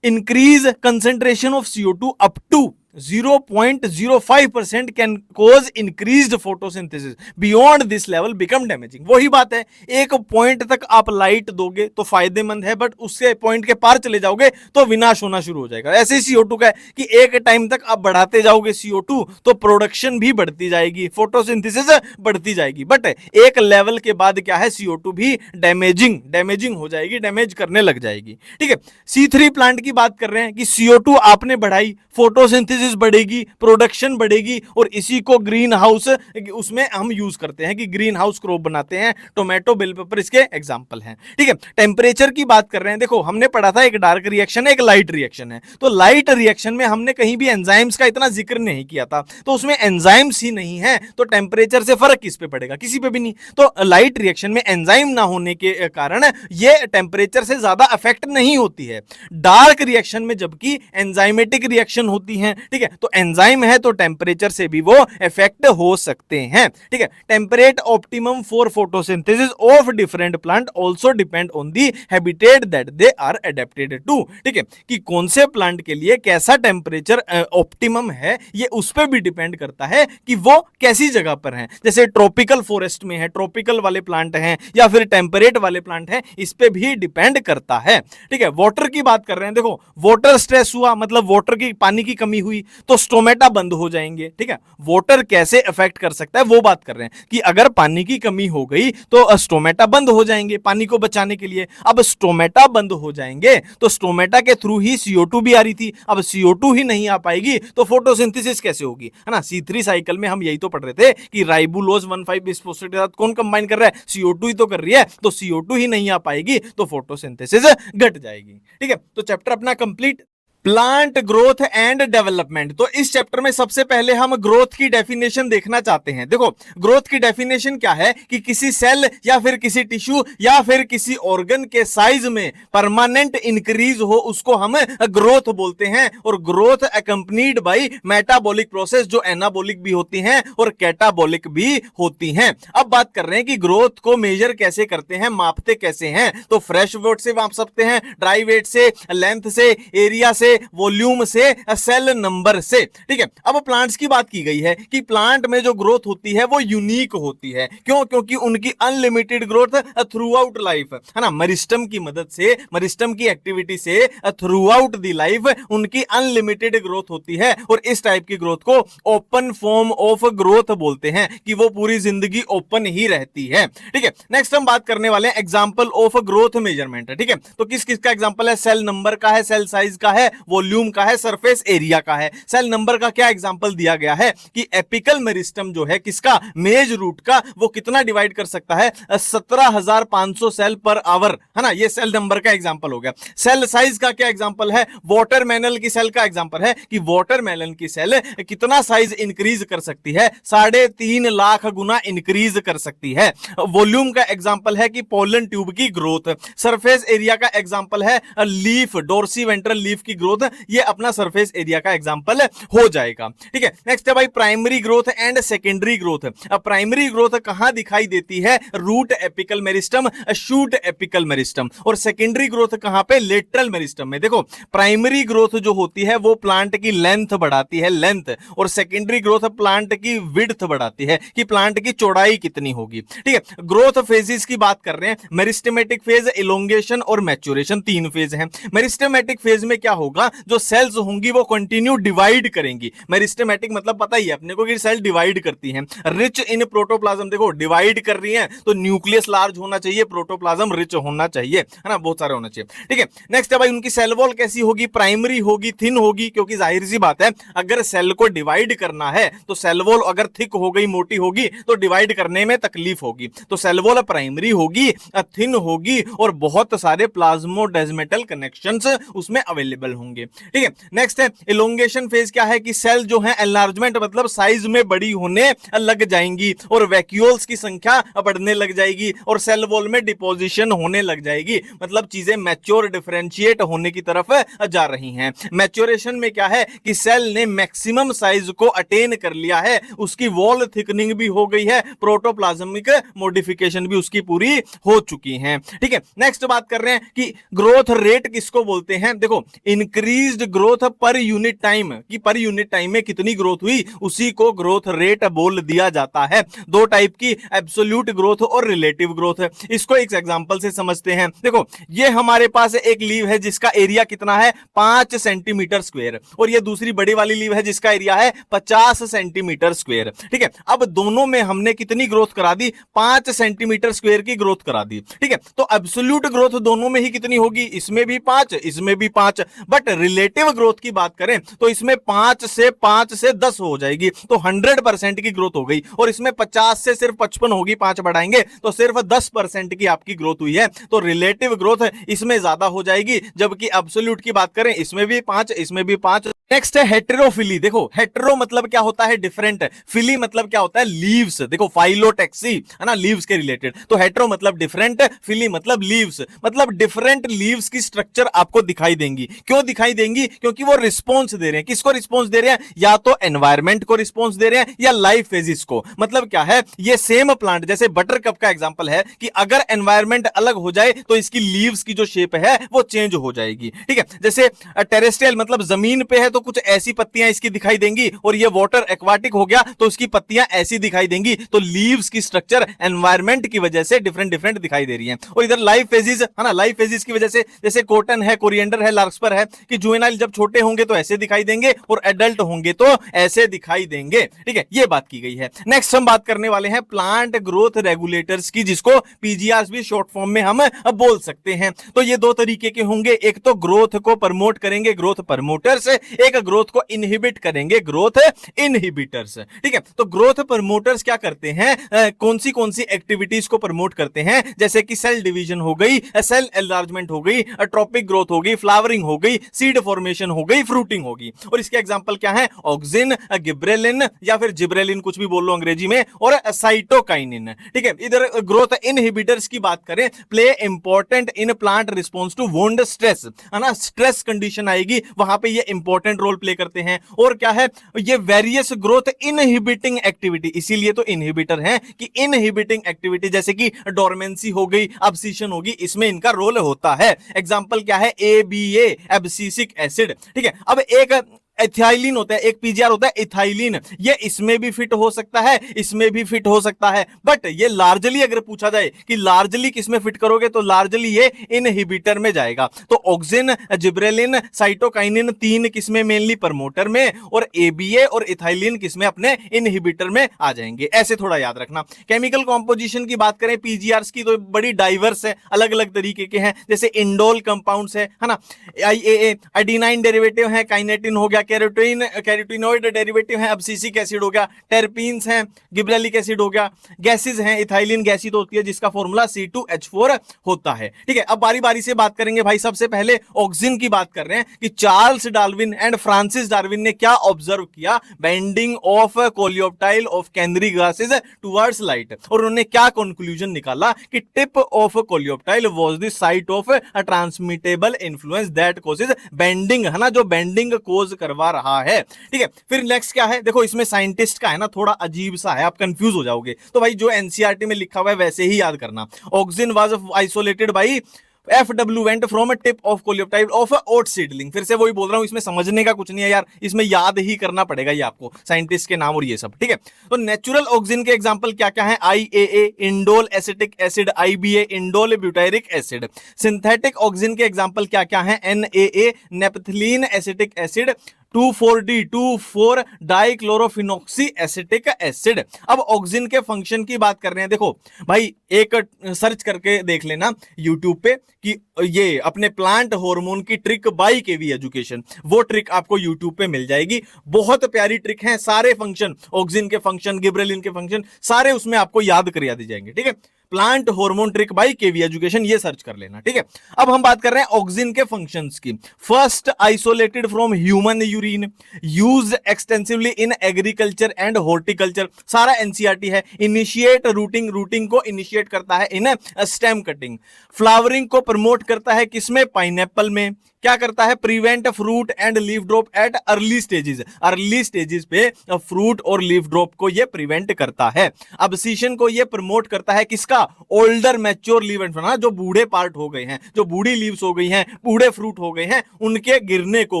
increase concentration of CO2 up to 0.05% can cause increased photosynthesis, beyond this level become damaging. वही बात है, एक पॉइंट तक आप लाइट दोगे तो फायदेमंद है, बट उससे पॉइंट के पार चले जाओगे तो विनाश होना शुरू हो जाएगा। ऐसे ही CO2 का है कि एक टाइम तक आप बढ़ाते जाओगे CO2 तो प्रोडक्शन भी बढ़ती जाएगी, फोटोसिंथेसिस बढ़ती जाएगी, बट एक लेवल के बाद क्या है, CO2 भी डैमेजिंग हो जाएगी, डैमेज करने लग जाएगी। ठीक है, C3 प्लांट की बात कर रहे हैं कि CO2 आपने बढ़ाई, फोटोसिंथेसिस बढ़ेगी, प्रोडक्शन बढ़ेगी, और इसी को ग्रीन हाउस उसमें हम यूज करते हैं कि ग्रीन हाउस क्रॉप बनाते हैं, टोमेटो, बेल पेपर इसके एग्जांपल हैं। ठीक है, टेम्परेचर की बात कर रहे हैं, देखो हमने पढ़ा था एक डार्क रिएक्शन है, एक लाइट रिएक्शन है, तो लाइट रिएक्शन में हमने कहीं भी एंजाइम्स का इतना जिक्र नहीं किया था, तो उसमें एंजाइम्स ही नहीं है, तो टेम्परेचर से फर्क किस पे पड़ेगा, किसी पे भी नहीं। तो लाइट रिएक्शन में एंजाइम ना होने के कारण ये टेम्परेचर से ज्यादा अफेक्ट नहीं होती है। डार्क रिएक्शन में जबकि एंजाइमेटिक रिएक्शन होती है, ठीक है, तो एंजाइम है तो टेम्परेचर से भी वो इफेक्ट हो सकते हैं। ठीक है, temperate optimum for photosynthesis of different plant also depend on the habitat that they are adapted to. ठीक है, कि कौन से प्लांट के लिए कैसा टेम्परेचर ऑप्टिमम है, ये उस पर भी डिपेंड करता है कि वो कैसी जगह पर है। जैसे ट्रॉपिकल फॉरेस्ट में है, ट्रॉपिकल वाले प्लांट हैं, या फिर टेम्परेट वाले प्लांट हैं, इस पे भी डिपेंड करता है। ठीक है, वाटर की बात कर रहे हैं, देखो वाटर स्ट्रेस हुआ मतलब वाटर की, पानी की कमी हुई, होगी तो स्टोमेटा बंद हो जाएंगे। ठीक है, वाटर कैसे अफेक्ट कर सकता है वो बात कर रहे हैं कि अगर पानी की कमी हो गई तो स्टोमेटा बंद हो जाएंगे पानी को बचाने के लिए। अब स्टोमेटा बंद हो जाएंगे तो स्टोमेटा के थ्रू ही CO2 भी आ रही थी, अब CO2 ही नहीं आ पाएगी तो फोटोसिंथेसिस कैसे होगी, है ना। C3 साइकिल में हम यही तो पढ़ रहे थे कि राइबोलोज 1,5 बिस्फोस्फेट के साथ कौन कंबाइन कर रहा है, CO2 ही तो कर रही है, तो CO2 ही नहीं आ पाएगी तो फोटोसिंथेसिस घट जाएगी। ठीक है, तो चैप्टर अपना complete. Plant growth and development. तो इस चैप्टर में सबसे पहले हम ग्रोथ की डेफिनेशन देखना चाहते हैं। देखो, ग्रोथ की डेफिनेशन क्या है कि किसी सेल या फिर किसी टिश्यू या फिर किसी ऑर्गन के साइज में परमानेंट इंक्रीज हो उसको हम ग्रोथ बोलते हैं। और growth accompanied by metabolic process जो एनाबॉलिक भी होती हैं और कैटाबॉलिक भी होती हैं। अब बात कर रहे हैं कि ग्रोथ को मेजर कैसे करते हैं, मापते कैसे हैं। तो फ्रेश वेट से माप सकते हैं, ड्राई वेट से, लेंथ से, एरिया से, वॉल्यूम से, सेल नंबर से। ठीक है, अब प्लांट्स की बात की गई है कि प्लांट में जो ग्रोथ होती है वो यूनिक होती है। क्यों? क्योंकि उनकी unlimited growth through out life, है ना। मेरिस्टम की मदद से, मेरिस्टम की एक्टिविटी से थ्रू आउट द लाइफ उनकी अनलिमिटेड ग्रोथ होती है। और इस टाइप की ग्रोथ को ओपन फॉर्म ऑफ ग्रोथ बोलते हैं कि वो पूरी जिंदगी ओपन ही रहती है। ठीक है, नेक्स्ट हम बात करने वाले हैं एग्जांपल ऑफ ग्रोथ मेजरमेंट। ठीक है, तो किस किस का एग्जांपल है, सेल नंबर का है, सेल साइज का है, वॉल्यूम का है, सरफेस एरिया का है। सेल नंबर का क्या एग्जांपल दिया गया है कि एपिकल मेरिस्टम जो है किसका, मेज रूट का, वो कितना डिवाइड कर सकता है, 17,500 सेल पर आवर, है ना। ये सेल नंबर का एग्जांपल हो गया। सेल साइज का क्या एग्जांपल है, वाटरमेलन की सेल का एग्जांपल है कि वाटरमेलन की सेल कितना साइज इंक्रीज कर सकती है, 3.5 लाख गुना इंक्रीज कर सकती है। वॉल्यूम का एग्जांपल है कि पोलन ट्यूब की ग्रोथ। सरफेस एरिया का एग्जांपल है लीफ, डोर्सी वेंट्रल लीफ की ग्रोथ, ये अपना सरफेस एरिया का एग्जांपल हो जाएगा। ठीक है, नेक्स्ट है भाई primary growth and secondary growth. अब प्राइमरी ग्रोथ कहां दिखाई देती है, root apical meristem, shoot apical meristem. और सेकेंडरी ग्रोथ कहां पे, लेटरल मेरिस्टम में। देखो, प्राइमरी ग्रोथ जो होती है वो प्लांट की लेंथ बढ़ाती है, लेंथ, और सेकेंडरी ग्रोथ प्लांट की विड्थ बढ़ाती है कि प्लांट की चौड़ाई कितनी होगी। ठीक है, ग्रोथ फेजेस की बात कर रहे हैं, मेरिस्टेमेटिक फेज, इलोंगेशन और मैच्योरेशन, 3 फेज हैं। मेरिस्टेमेटिक फेज में क्या होगा, जो सेल्स होंगी वो कंटिन्यू डिवाइड करेंगी। मेरिस्टेमेटिक मतलब पता ही है अपने को कि सेल डिवाइड करती हैं। रिच इन प्रोटोप्लाज्म, देखो डिवाइड कर रही हैं तो न्यूक्लियस लार्ज होना चाहिए, प्रोटोप्लाज्म रिच होना चाहिए, है ना, बहुत सारे होना चाहिए। ठीक है, नेक्स्ट है भाई उनकी सेल वॉल कैसी होगी, प्राइमरी होगी, थिन होगी, क्योंकि जाहिर सी बात है अगर सेल को डिवाइड करना है तो सेल वॉल अगर थिक हो गई, मोटी होगी तो डिवाइड करने में तकलीफ होगी। तो सेल वॉल प्राइमरी होगी, थिन होगी और बहुत सारे प्लाज्मोडेस्मेटल कनेक्शंस उसमें अवेलेबल होंगे। ठीक है, नेक्स्ट है इलोंगेशन फेज। क्या है कि सेल जो है एनलार्जमेंट मतलब साइज में बड़ी होने लग जाएंगी और वैक्यूल्स की संख्या बढ़ने लग जाएगी और सेल वॉल में डिपोजिशन होने लग जाएगी, मतलब चीजें मैच्योर, डिफरेंशिएट होने की तरफ जा रही हैं। मैच्योरेशन में क्या है कि सेल ने मैक्सिमम साइज को अटेन कर लिया है, उसकी वॉल थिकनिंग भी हो गई है, प्रोटोप्लाज्मिक मॉडिफिकेशन भी उसकी पूरी हो चुकी है। ठीक है, नेक्स्ट बात कर रहे हैं कि ग्रोथ रेट किसको बोलते हैं। देखो, increased growth per unit time, कि पर यूनिट टाइम में कितनी ग्रोथ हुई उसी को ग्रोथ रेट बोल दिया जाता है। 2 टाइप की, एब्सोल्यूट ग्रोथ और रिलेटिव ग्रोथ। इसको एक एग्जांपल से समझते हैं। देखो, ये हमारे पास एक लीव है जिसका एरिया कितना है, 5 सेंटीमीटर स्क्वायर, और ये दूसरी बड़ी वाली लीव है जिसका एरिया है 50 सेंटीमीटर स्क्वायर। ठीक है, अब दोनों में हमने कितनी ग्रोथ करा दी, 5 सेंटीमीटर स्क्वायर की ग्रोथ करा दी। ठीक है, तो एब्सोल्यूट ग्रोथ दोनों में ही कितनी होगी, इसमें भी 5, इसमें भी 5, बट रिलेटिव ग्रोथ की बात करें तो इसमें 5 से 10 हो जाएगी, तो 100% की ग्रोथ हो गई। और इसमें 50 से सिर्फ 55 होगी, 5 बढ़ाएंगे तो सिर्फ 10% की आपकी ग्रोथ हुई है। तो रिलेटिव ग्रोथ इसमें ज्यादा हो जाएगी, जबकि एब्सोल्यूट की बात करें इसमें भी 5, इसमें भी 5। नेक्स्ट है हेटेरोफिली। देखो, हेटेरो मतलब क्या होता है, डिफरेंट, फिली मतलब क्या होता है, लीव्स। देखो, फाइलोटेक्सी, है ना, लीव्स के रिलेटेड। तो हेटेरो मतलब डिफरेंट, फिली मतलब लीव्स, मतलब डिफरेंट लीव्स की स्ट्रक्चर आपको दिखाई देंगी। क्यों दिखाई देंगी, क्योंकि वो रिस्पॉन्स दे रहे हैं। किसको रिस्पॉन्स दे रहे हैं, या तो एनवायरमेंट को रिस्पॉन्स दे रहे हैं या लाइफ फेजिस को। मतलब क्या है, ये सेम प्लांट जैसे बटर कप का एग्जांपल है कि अगर एनवायरमेंट अलग हो जाए तो इसकी लीव्स की जो शेप है वो चेंज हो जाएगी। ठीक है, जैसे टेरेस्ट्रियल मतलब जमीन पे है तो कुछ ऐसी पत्तियां इसकी दिखाई देंगी, और ये वाटर एक्वाटिक हो गया तो उसकी पत्तियां ऐसी दिखाई देंगी। तो लीव्स की स्ट्रक्चर एनवायरमेंट की वजह से डिफरेंट डिफरेंट दिखाई दे रही है। और इधर लाइफ फेजिस, है ना, लाइफ फेजिस की वजह से, जैसे कॉटन है, कोरिएंडर है, लार्कस्पर है, कि जुवेनाइल जब छोटे होंगे तो ऐसे दिखाई देंगे और एडल्ट होंगे तो ऐसे दिखाई देंगे। ठीक है, ये बात की गई है। नेक्स्ट हम बात करने वाले हैं प्लांट ग्रोथ रेगुलेटर्स की, जिसको पीजीआर भी शॉर्ट फॉर्म में हम बोल सकते हैं। तो ये दो तरीके के होंगे, एक तो ग्रोथ को प्रमोट करेंगे ग्रोथ प्रमोटर्स, एक ग्रोथ को इनहिबिट करेंगे ग्रोथ इनहिबिटर्स। ठीक है, तो ग्रोथ प्रमोटर्स क्या करते हैं, कौन सी एक्टिविटीज को प्रमोट करते हैं, जैसे कि सेल डिवीजन हो गई, सेल एनलार्जमेंट हो गई, ट्रॉपिक ग्रोथ हो गई, फ्लावरिंग हो गई, सीड फॉर्मेशन हो गई, फ्रूटिंग होगी। और इसके एग्जांपल क्या है, ऑक्सिन, गिब्रेलिन या फिर जिब्रेलिन, कुछ भी बोल लो अंग्रेजी में, और साइटोकाइनिन। ठीक है, इधर ग्रोथ इनहिबिटर्स की बात करें, play important in plant response to wound stress, है ना, स्ट्रेस कंडीशन आएगी वहां पे ये इंपॉर्टेंट रोल प्ले करते हैं। और क्या है, ये वेरियस ग्रोथ इनहिबिटिंग एक्टिविटी, इसीलिए तो इनहिबिटर हैं कि इनहिबिटिंग एक्टिविटी जैसे कि डोरमेंसी हो गई, अब्सिशन होगी, इसमें इनका रोल होता है। एग्जांपल क्या है, ABA एब्सिसिक एसिड। ठीक है, अब एक एथिलाइन होता है, एक पीजीआर होता है इथाइलिन, ये इसमें भी फिट हो सकता है, इसमें भी फिट हो सकता है, बट ये लार्जली अगर पूछा जाए कि लार्जली किसमें फिट करोगे, तो लार्जली ये इनहिबिटर में जाएगा। तो ऑक्सिन, जिब्रेलिन, साइटोकाइनिन तीन किसमें, मेनली प्रमोटर में, और ABA और इथाइलिन किसमें, अपने इनहिबिटर में आ जाएंगे। ऐसे थोड़ा याद रखना। केमिकल कॉम्पोजिशन की बात करें पीजीआर की, तो बड़ी डाइवर्स है, अलग अलग तरीके के हैं, जैसे इंडोल कंपाउंड्स है ना, IAA एडिनाइन डेरिवेटिव है, काइनेटिन हो गया, कैरोटीनोइड डेरिवेटिव है, अब्सिसिक एसिड हो गया, टेरपीन्स हैं, गिबरेलिक एसिड हो गया, गैसेस हैं, इथाइलिन गैसी तो होती है जिसका फॉर्मूला C2H4 होता है। ठीक है, अब बारी बारी से बात करेंगे भाई। सबसे पहले ऑक्सिन की बात कर रहे हैं कि Charles Darwin and Francis Darwin ने क्या ऑब्जर्व किया, bending of coleoptile of canary grasses towards light, और उन्होंने क्या कंक्लूजन निकाला कि tip of coleoptile was the site of a transmittable influence that causes bending, है ना, जो बेंडिंग कोज करवा रहा है। ठीक है, फिर नेक्स्ट क्या है, देखो इसमें साइंटिस्ट का है ना थोड़ा अजीब सा है, आप कंफ्यूज हो जाओगे, तो भाई जो एनसीईआरटी में लिखा हुआ है वैसे ही याद करना। Auxin was isolated by FW went from a tip of coleoptile of a oat seedling। फिर से वही बोल रहा हूं, इसमें समझने का कुछ नहीं है यार, इसमें याद ही करना पड़ेगा ये आपको, साइंटिस्ट के नाम और ये सब। ठीक है, तो नेचुरल ऑक्सिन के एग्जांपल क्या क्या है, IAA indole acetic acid, IBA indole butyric acid. Synthetic auxin के एग्जांपल क्या क्या है, NAA naphthalene acetic acid, 2,4-D 2,4 dichlorophenoxy acetic acid. अब ऑक्सिन के फंक्शन की बात कर रहे हैं, देखो भाई एक सर्च करके देख लेना यूट्यूब पे कि ये अपने प्लांट हार्मोन की ट्रिक बाय केवी एजुकेशन, वो ट्रिक आपको यूट्यूब पे मिल जाएगी। बहुत प्यारी ट्रिक है, सारे फंक्शन, ऑक्सिन के फंक्शन, गिबरेलिन के फंक्शन, सारे उसमें आपको याद करा दी जाएंगे। ठीक है, plant hormone trick by KV education, ये सर्च कर लेना। ठीक है, अब हम बात कर रहे हैं ऑक्सिन के फंक्शंस की। First, isolated from human urine, used extensively in agriculture and horticulture, सारा एनसीईआरटी है। इनिशिएट रूटिंग, रूटिंग को इनिशिएट करता है इन स्टेम कटिंग। फ्लावरिंग को प्रमोट करता है किसमें, पाइनएप्पल में। क्या करता है, prevent fruit and leaf drop at early stages, early stages पे फ्रूट और लीफ ड्रॉप को ये प्रिवेंट करता है। अब्सिशन को ये प्रमोट करता है किसका, ओल्डर मैच्योर लीव एंड, जो बूढ़े पार्ट हो गए हैं, जो बूढ़ी लीव्स हो गई हैं, बूढ़े फ्रूट हो गए हैं, उनके गिरने को,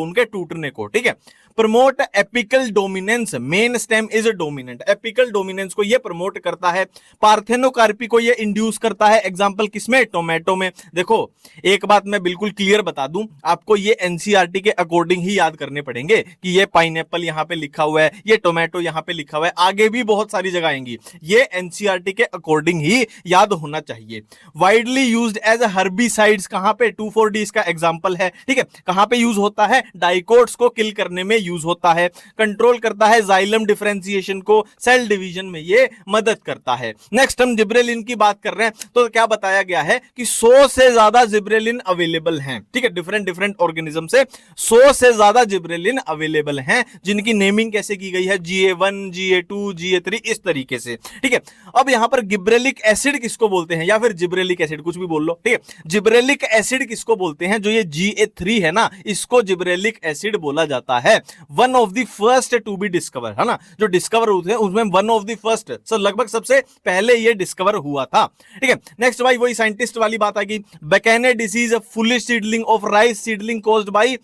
उनके टूटने को। ठीक है, promote apical dominance, main stem is dominant, apical dominance को ये प्रमोट करता है। पार्थेनोकार्पी को ये इंड्यूस करता है, एग्जांपल किसमें, टोमेटो में। देखो एक बात मैं बिल्कुल क्लियर बता दूं आपको, ये एनसीईआरटी के अकॉर्डिंग ही याद करने पड़ेंगे कि ये पाइनएप्पल यहां पे लिखा हुआ है, ये टोमेटो यहां पे लिखा हुआ है, आगे भी बहुत सारी जगह आएंगी, ये एनसीईआरटी के अकॉर्डिंग ही याद होना चाहिए। वाइडली यूज्ड एज हर्बिसाइड्स, कहां पे, 2,4-D इसका एग्जांपल है। ठीक है, कहां पे यूज होता है, डाइकोट्स को किल करने में यूज होता है। कंट्रोल करता है जाइलम डिफरेंशिएशन को, सेल डिवीजन में ये मदद करता है। नेक्स्ट हम जिब्रेलिन की बात कर रहे हैं, तो क्या बताया गया है कि 100 से ज्यादा जिब्रेलिन अवेलेबल हैं। ठीक है, डिफरेंट ऑर्गेनिज्म से 100 से ज्यादा जिब्रेलिन अवेलेबल हैं, जिनकी नेमिंग कैसे की गई है, GA1, GA2, GA3, इस तरीके से। ठीक है, अब यहां पर गिब्रेलिक एसिड किसको बोलते हैं, या फिर जिब्रेलिक एसिड, कुछ भी बोल लो। ठीक है, जिब्रेलिक एसिड किसको बोलते हैं, जो ये GA3 है ना, इसको जिब्रेलिक एसिड बोला जाता है। One of the first to be discover, है ना, जो डिस्कवर हुए थे उसमें वन ऑफ द फर्स्ट, लगभग सबसे पहले ये डिस्कवर हुआ था। ठीक है, नेक्स्ट भाई वही साइंटिस्ट वाली बात आ गई। Bakanae disease, foolish seedling of rice seedling caused by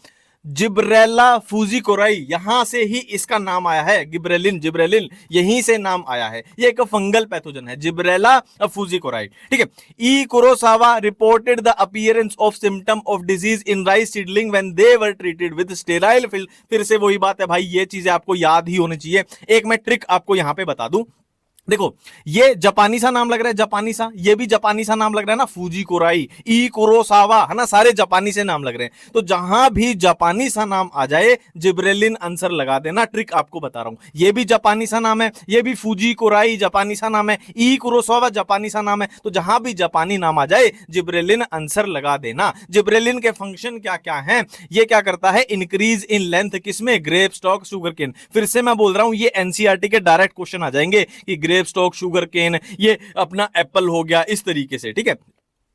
Gibberella fujikuroi, यहां से ही इसका नाम आया है। गिब्रेलिन, जिब्रेलिन यहीं से नाम आया है। ये एक फंगल पैथोजन है, जिब्रेला फूजिकोराई। ठीक है। E Kurosawa reported the appearance of symptom of disease in rice seedling when they were treated with sterile fill. फिर से वही बात है भाई, ये चीजें आपको याद ही होनी चाहिए। एक मैं ट्रिक आपको यहां पे बता दूं, देखो ये जापानी सा नाम लग रहा है, जापानी सा, ये भी जापानी सा नाम लग रहा है ना, फूजिकोराई, ई कुरोसावा, है ना, सारे जापानी से नाम लग रहे हैं। तो जहां भी जापानी सा नाम आ जाए जिब्रेलिन आंसर लगा देना। ट्रिक आपको बता रहा हूं, ये भी जापानी सा नाम है, ये भी फूजिकोराई जापानी सा नाम है, ई कुरोसावा जापानी सा नाम है। तो जहां भी जापानी नाम आ जाए जिब्रेलिन आंसर लगा देना। जिब्रेलिन के फंक्शन क्या क्या है, ये क्या करता है, इंक्रीज इन लेंथ, किसमें, ग्रेप स्टॉक शुगर केन। फिर से मैं बोल रहा हूं, ये एनसीईआरटी के डायरेक्ट क्वेश्चन आ जाएंगे कि ग्रेप स्टॉक, शुगर केन, ये अपना एप्पल हो गया, इस तरीके से। ठीक है।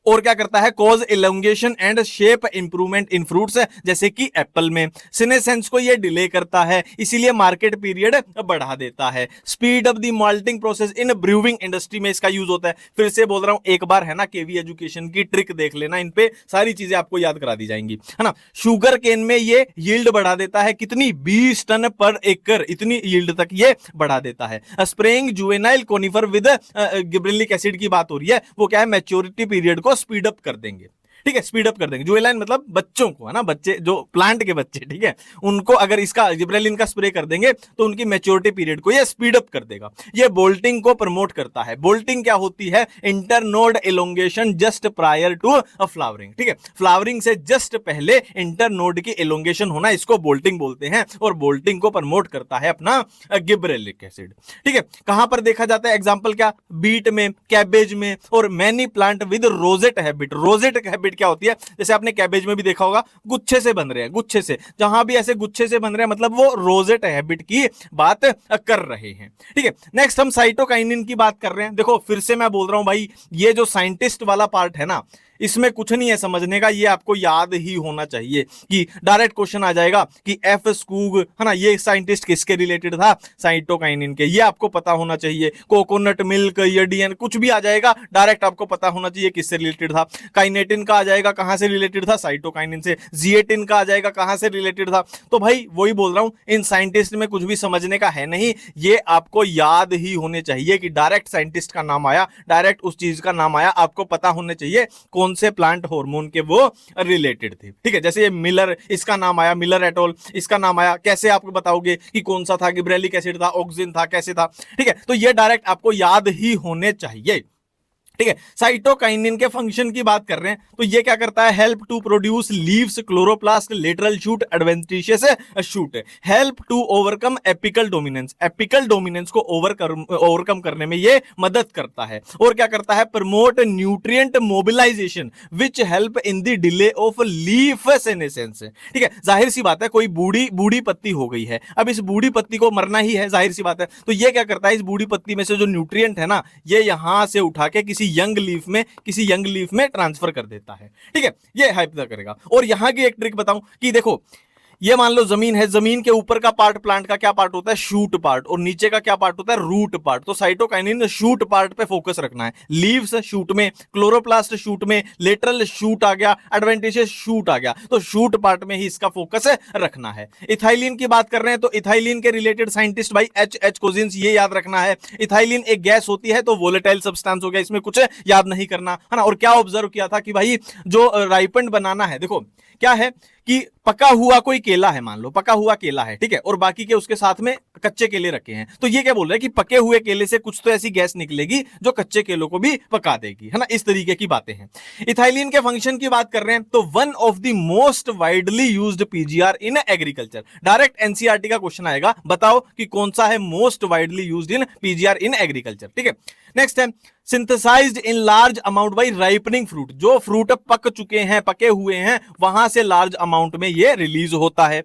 और क्या करता है, cause elongation and shape improvement in fruits, जैसे कि एप्पल में। सीनेसेंस को ये डिले करता है, इसीलिए मार्केट पीरियड बढ़ा देता है। Speed up the malting process in brewing industry में इसका यूज होता है। फिर से बोल रहा हूं, एक बार है ना केवी एजुकेशन की ट्रिक देख लेना, इन पे सारी चीजें आपको याद करा दी जाएंगी, है ना। शुगर केन में ये यील्ड बढ़ा देता है, कितनी, 20 टन पर एकड़, इतनी यील्ड तक ये बढ़ा देता है। Spraying juvenile conifer with gibberellic acid की बात हो रही है, वो क्या है, मैच्योरिटी पीरियड को स्पीड अप कर देंगे। ठीक है, स्पीड अप कर देंगे। जुवेनाइल मतलब बच्चों को, है ना, बच्चे जो प्लांट के बच्चे, ठीक है, उनको अगर इसका जिब्रेलिन का स्प्रे कर देंगे तो उनकी मैच्योरिटी पीरियड को ये स्पीड अप कर देगा। ये बोल्टिंग को प्रमोट करता है। बोल्टिंग क्या होती है, internode elongation just prior to flowering. ठीक है, फ्लावरिंग से जस्ट पहले इंटरनोड की एलोंगेशन होना, इसको बोल्टिंग बोलते हैं। और बोल्टिंग को प्रमोट करता है अपना गिबरेलिक एसिड। ठीक है, कहां पर देखा जाता है, एग्जांपल क्या, बीट में, कैबेज में, और many plant with rosette habit. Rosette habit क्या होती है, जैसे आपने कैबेज में भी देखा होगा, गुच्छे से बन रहे हैं, गुच्छे से, जहां भी ऐसे गुच्छे से बन रहे हैं मतलब वो रोजेट हैबिट की बात कर रहे हैं। ठीक है, नेक्स्ट हम साइटोकाइनिन की बात कर रहे हैं। देखो फिर से मैं बोल रहा हूं भाई, ये जो साइंटिस्ट वाला पार्ट है ना, इसमें कुछ नहीं है समझने का, ये आपको याद ही होना चाहिए कि डायरेक्ट क्वेश्चन आ जाएगा कि एफ स्कूग, है ना, ये साइंटिस्ट किसके रिलेटेड था, साइटोकाइनिन के, ये आपको पता होना चाहिए। कोकोनट मिल्क, यडियन, कुछ भी आ जाएगा, डायरेक्ट आपको पता होना चाहिए किससे रिलेटेड था। काइनेटिन का आ जाएगा, कहां से रिलेटेड था, साइटोकाइनिन से। जिएटिन का आ जाएगा, कहां से रिलेटेड था। तो भाई वही बोल रहा हूं, इन साइंटिस्ट में कुछ भी समझने का है नहीं, ये आपको याद ही होने चाहिए कि डायरेक्ट साइंटिस्ट का नाम आया, डायरेक्ट उस चीज का नाम आया, आपको पता होने चाहिए कौन से प्लांट हार्मोन के वो रिलेटेड थे। ठीक है, जैसे ये मिलर, इसका नाम आया, मिलर एटोल, इसका नाम आया, कैसे आपको बताओगे कि कौन सा था, गिबरेलिक एसिड था, ऑक्सिन था, कैसे था। ठीक है, तो ये डायरेक्ट आपको याद ही होने चाहिए। ठीक है, साइटोकाइनिन के फंक्शन की बात कर रहे हैं, तो ये क्या करता है, help to produce leaves, chloroplast, lateral shoot, adventitious shoot, help to overcome apical dominance. Apical dominance को ओवरकम करने में ये मदद करता है। और क्या करता है, promote nutrient mobilization which help in the delay of leaf senescence. ठीक है, जाहिर सी बात है, कोई बूढ़ी पत्ती हो गई है, अब इस बूढ़ी पत्ती को मरना ही है, जाहिर सी बात है। तो ये क्या करता है, इस बूढ़ी पत्ती में से जो न्यूट्रिएंट है ना, ये यहां से उठा के किसी यंग लीफ में ट्रांसफर कर देता है। ठीक है, ये हाइपता करेगा। और यहां की एक ट्रिक बताऊं कि देखो, ये मान लो जमीन है, जमीन के ऊपर का पार्ट प्लांट का क्या पार्ट होता है, शूट पार्ट, और नीचे का क्या पार्ट होता है, रूट पार्ट। तो साइटोकाइनिन शूट पार्ट पे फोकस रखना है। लीव्स शूट में, क्लोरोप्लास्ट शूट में, लेटरल शूट आ गया, एडवेंटिशियस शूट आ गया, तो शूट पार्ट में ही इसका फोकस रखना है। इथाइलिन की बात कर रहे हैं, तो इथाइलिन के रिलेटेड साइंटिस्ट भाई एच कोजिन्स, ये याद रखना है। इथाइलिन एक गैस होती है, तो वोलेटाइल सब्सटेंस हो गया, इसमें कुछ याद नहीं करना, है ना। और क्या ऑब्जर्व किया था कि भाई जो राइपेंड बनाना है, देखो क्या है कि पका हुआ कोई केला है, मान लो पका हुआ केला है, ठीक है, और बाकी के उसके साथ में कच्चे केले रखे हैं, तो ये क्या बोल रहे हैं कि पके हुए केले से कुछ तो ऐसी गैस निकलेगी जो कच्चे केलों को भी पका देगी, है ना, इस तरीके की बातें हैं। इथाइलिन के फंक्शन की बात कर रहे हैं, तो one of the most widely used PGR in agriculture. Direct NCERT का क्वेश्चन आएगा, बताओ कि कौन सा है most widely used in PGR in agriculture. ठीक है, नेक्स्ट है synthesized in large amount by ripening fruit. जो फ्रूट पक चुके हैं, पके हुए हैं, वहां से लार्ज अमाउंट में ये रिलीज होता है।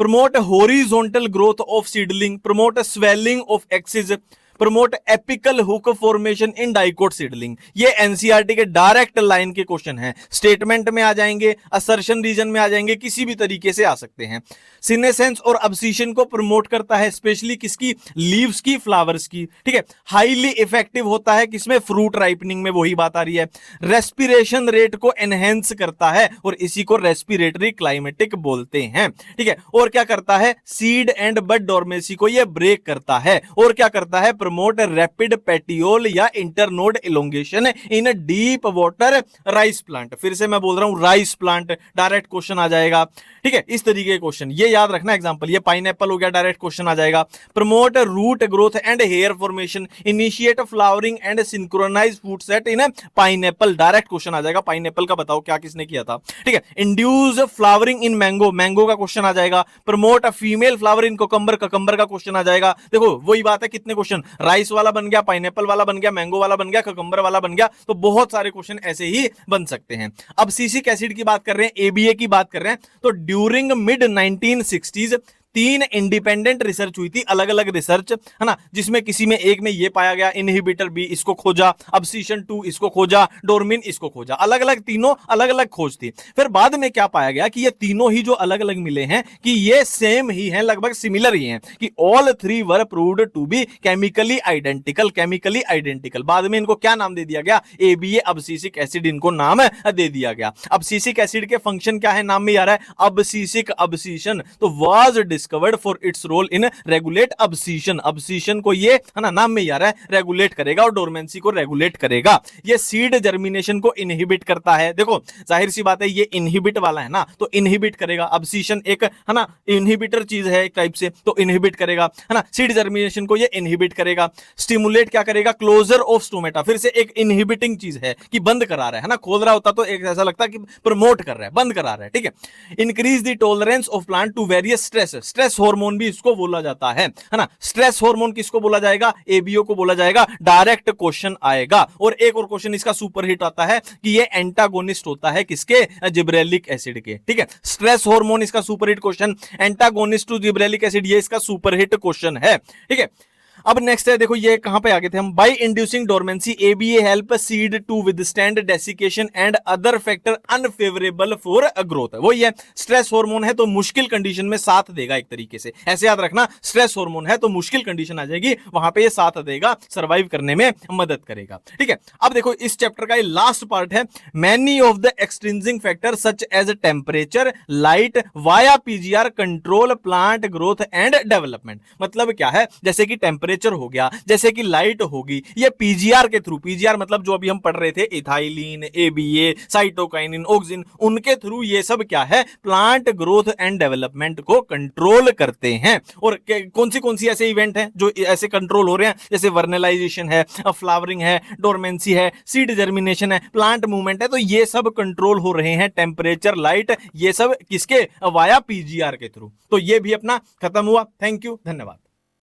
Promote horizontal growth of seedling, promote swelling of axis, promote apical hook formation in dicot seedling. ये एनसीईआरटी के डायरेक्ट लाइन के क्वेश्चन हैं, स्टेटमेंट में आ जाएंगे, असर्शन रीजन में आ जाएंगे, किसी भी तरीके से आ सकते हैं। सीनेसेंस और अब्सीशन को प्रमोट करता है, स्पेशली किसकी, लीव्स की, फ्लावर्स की, ठीक है। हाईली इफेक्टिव होता है किसमें, फ्रूट राइपनिंग में, वही बात आ रही है। रेस्पिरेशन रेट को एनहेंस करता है और इसी को रेस्पिरेटरी क्लाइमेटिक बोलते हैं, ठीक है। और क्या करता है, सीड एंड बड डोर्मेसी को ये ब्रेक करता है। और क्या करता है, प्रमोट रैपिड पेटियोल या इंटरनोड इलोंगेशन इन डीप वाटर राइस प्लांट। फिर से मैं बोल रहा हूं, राइस प्लांट, डायरेक्ट क्वेश्चन आ जाएगा, ठीक है। इस तरीके के क्वेश्चन ये याद रखना। एग्जांपल, ये पाइनएप्पल हो गया, डायरेक्ट क्वेश्चन आ जाएगा। Promote root growth and hair formation, initiate flowering and synchronize food set in pineapple, direct question आ जाएगा। पाइनएप्पल का बताओ क्या किसने किया था, ठीक है। Induce flowering in mango, mango का क्वेश्चन आ जाएगा। Promote a female flower in cucumber, cucumber का क्वेश्चन आ जाएगा। देखो वही बात है, कितने क्वेश्चन, राइस वाला बन गया, पाइनएप्पल वाला बन गया, मैंगो वाला बन गया, कोकम्बर वाला बन गया, तो बहुत सारे क्वेश्चन ऐसे ही बन सकते हैं। अब सिसिक एसिड की बात कर रहे हैं, एबीए की बात कर रहे हैं, तो during mid 1960s 3 independent research हुई थी, अलग अलग रिसर्च, है ना, जिसमें किसी में एक में ये पाया गया, इनहिबिटर बी, इसको खोजा, अब्सीशन 2 इसको खोजा, डोरमिन इसको खोजा, अलग अलग तीनों अलग अलग खोज थी। फिर बाद में क्या पाया गया कि ये तीनों ही जो अलग अलग मिले हैं कि ये सेम ही हैं, लगभग सिमिलर ही हैं, कि all 3 were proved to be chemically identical, chemically identical. बाद में इनको क्या नाम दे दिया गया, एबीए अब्सिसिक एसिड इनको नाम दे दिया गया। अब्सिसिक एसिड के फंक्शन क्या है, नाम में आ रहा है अब्सिसिक अब्सिशन, तो was discovered for its role in regulate abscission, abscission को ये, है ना, नाम में ही आ रहा है, रेगुलेट करेगा और डोरमेंसी को रेगुलेट करेगा। ये सीड जर्मिनेशन को इनहिबिट करता है। देखो जाहिर सी बात है, ये इनहिबिट वाला है ना, तो इनहिबिट करेगा। अब्सीशन एक, है ना, इनहिबिटर चीज है एक टाइप से, तो इनहिबिट करेगा, है ना। सीड जर्मिनेशन को ये इनहिबिट करेगा। स्टिमुलेट क्या करेगा, क्लोजर ऑफ स्टोमेटा, फिर से एक इनहिबिटिंग चीज है कि बंद करा रहा है ना, खोल रहा होता तो एक ऐसा लगता कि प्रमोट कर रहा है, बंद करा रहा है, ठीक है। Increase the tolerance of plant to various stress, stress hormone भी इसको बोला जाता है ना। स्ट्रेस हार्मोन किसको बोला जाएगा, एबीओ को बोला जाएगा। डायरेक्ट क्वेश्चन आएगा। और एक और क्वेश्चन इसका सुपर हिट आता है कि ये एंटागोनिस्ट होता है किसके, जिब्रेलिक एसिड के, ठीक है। स्ट्रेस हार्मोन इसका super hit question, antagonist to gibberellic acid ये इसका सुपर हिट क्वेश्चन है, ठीक है। अब नेक्स्ट है, देखो ये कहां पे आ गए थे हम, by inducing dormancy ABA help seed to withstand desiccation and other factor unfavourable for growth. वही है, स्ट्रेस हार्मोन है तो मुश्किल कंडीशन में साथ देगा, एक तरीके से ऐसे याद रखना, स्ट्रेस हार्मोन है तो मुश्किल कंडीशन आ जाएगी, वहां पे ये साथ देगा, सर्वाइव करने में मदद करेगा, ठीक है। अब देखो इस चैप्टर का ये लास्ट पार्ट है, many of the extrinsic factor such as temperature, light via PGR control plant growth and development. मतलब क्या है, जैसे कि टेम्परेचर हो गया, जैसे कि लाइट होगी, ये पीजीआर के थ्रू, पीजीआर मतलब जो अभी हम पढ़ रहे थे, इथाइलिन, एबीए, साइटोकाइनिन, ऑक्सिन, उनके थ्रू ये सब क्या है, प्लांट ग्रोथ एंड डेवलपमेंट को कंट्रोल करते हैं। और कौन सी ऐसे इवेंट हैं जो ऐसे कंट्रोल हो रहे हैं, जैसे वर्नलाइजेशन है, फ्लावरिंग है, डोरमेंसी है, सीड जर्मिनेशन है, प्लांट मूवमेंट है, तो ये सब कंट्रोल हो रहे हैं टेम्परेचर, लाइट, ये सब किसके, वाया पीजीआर के थ्रू। तो ये भी अपना खत्म हुआ। थैंक यू, धन्यवाद।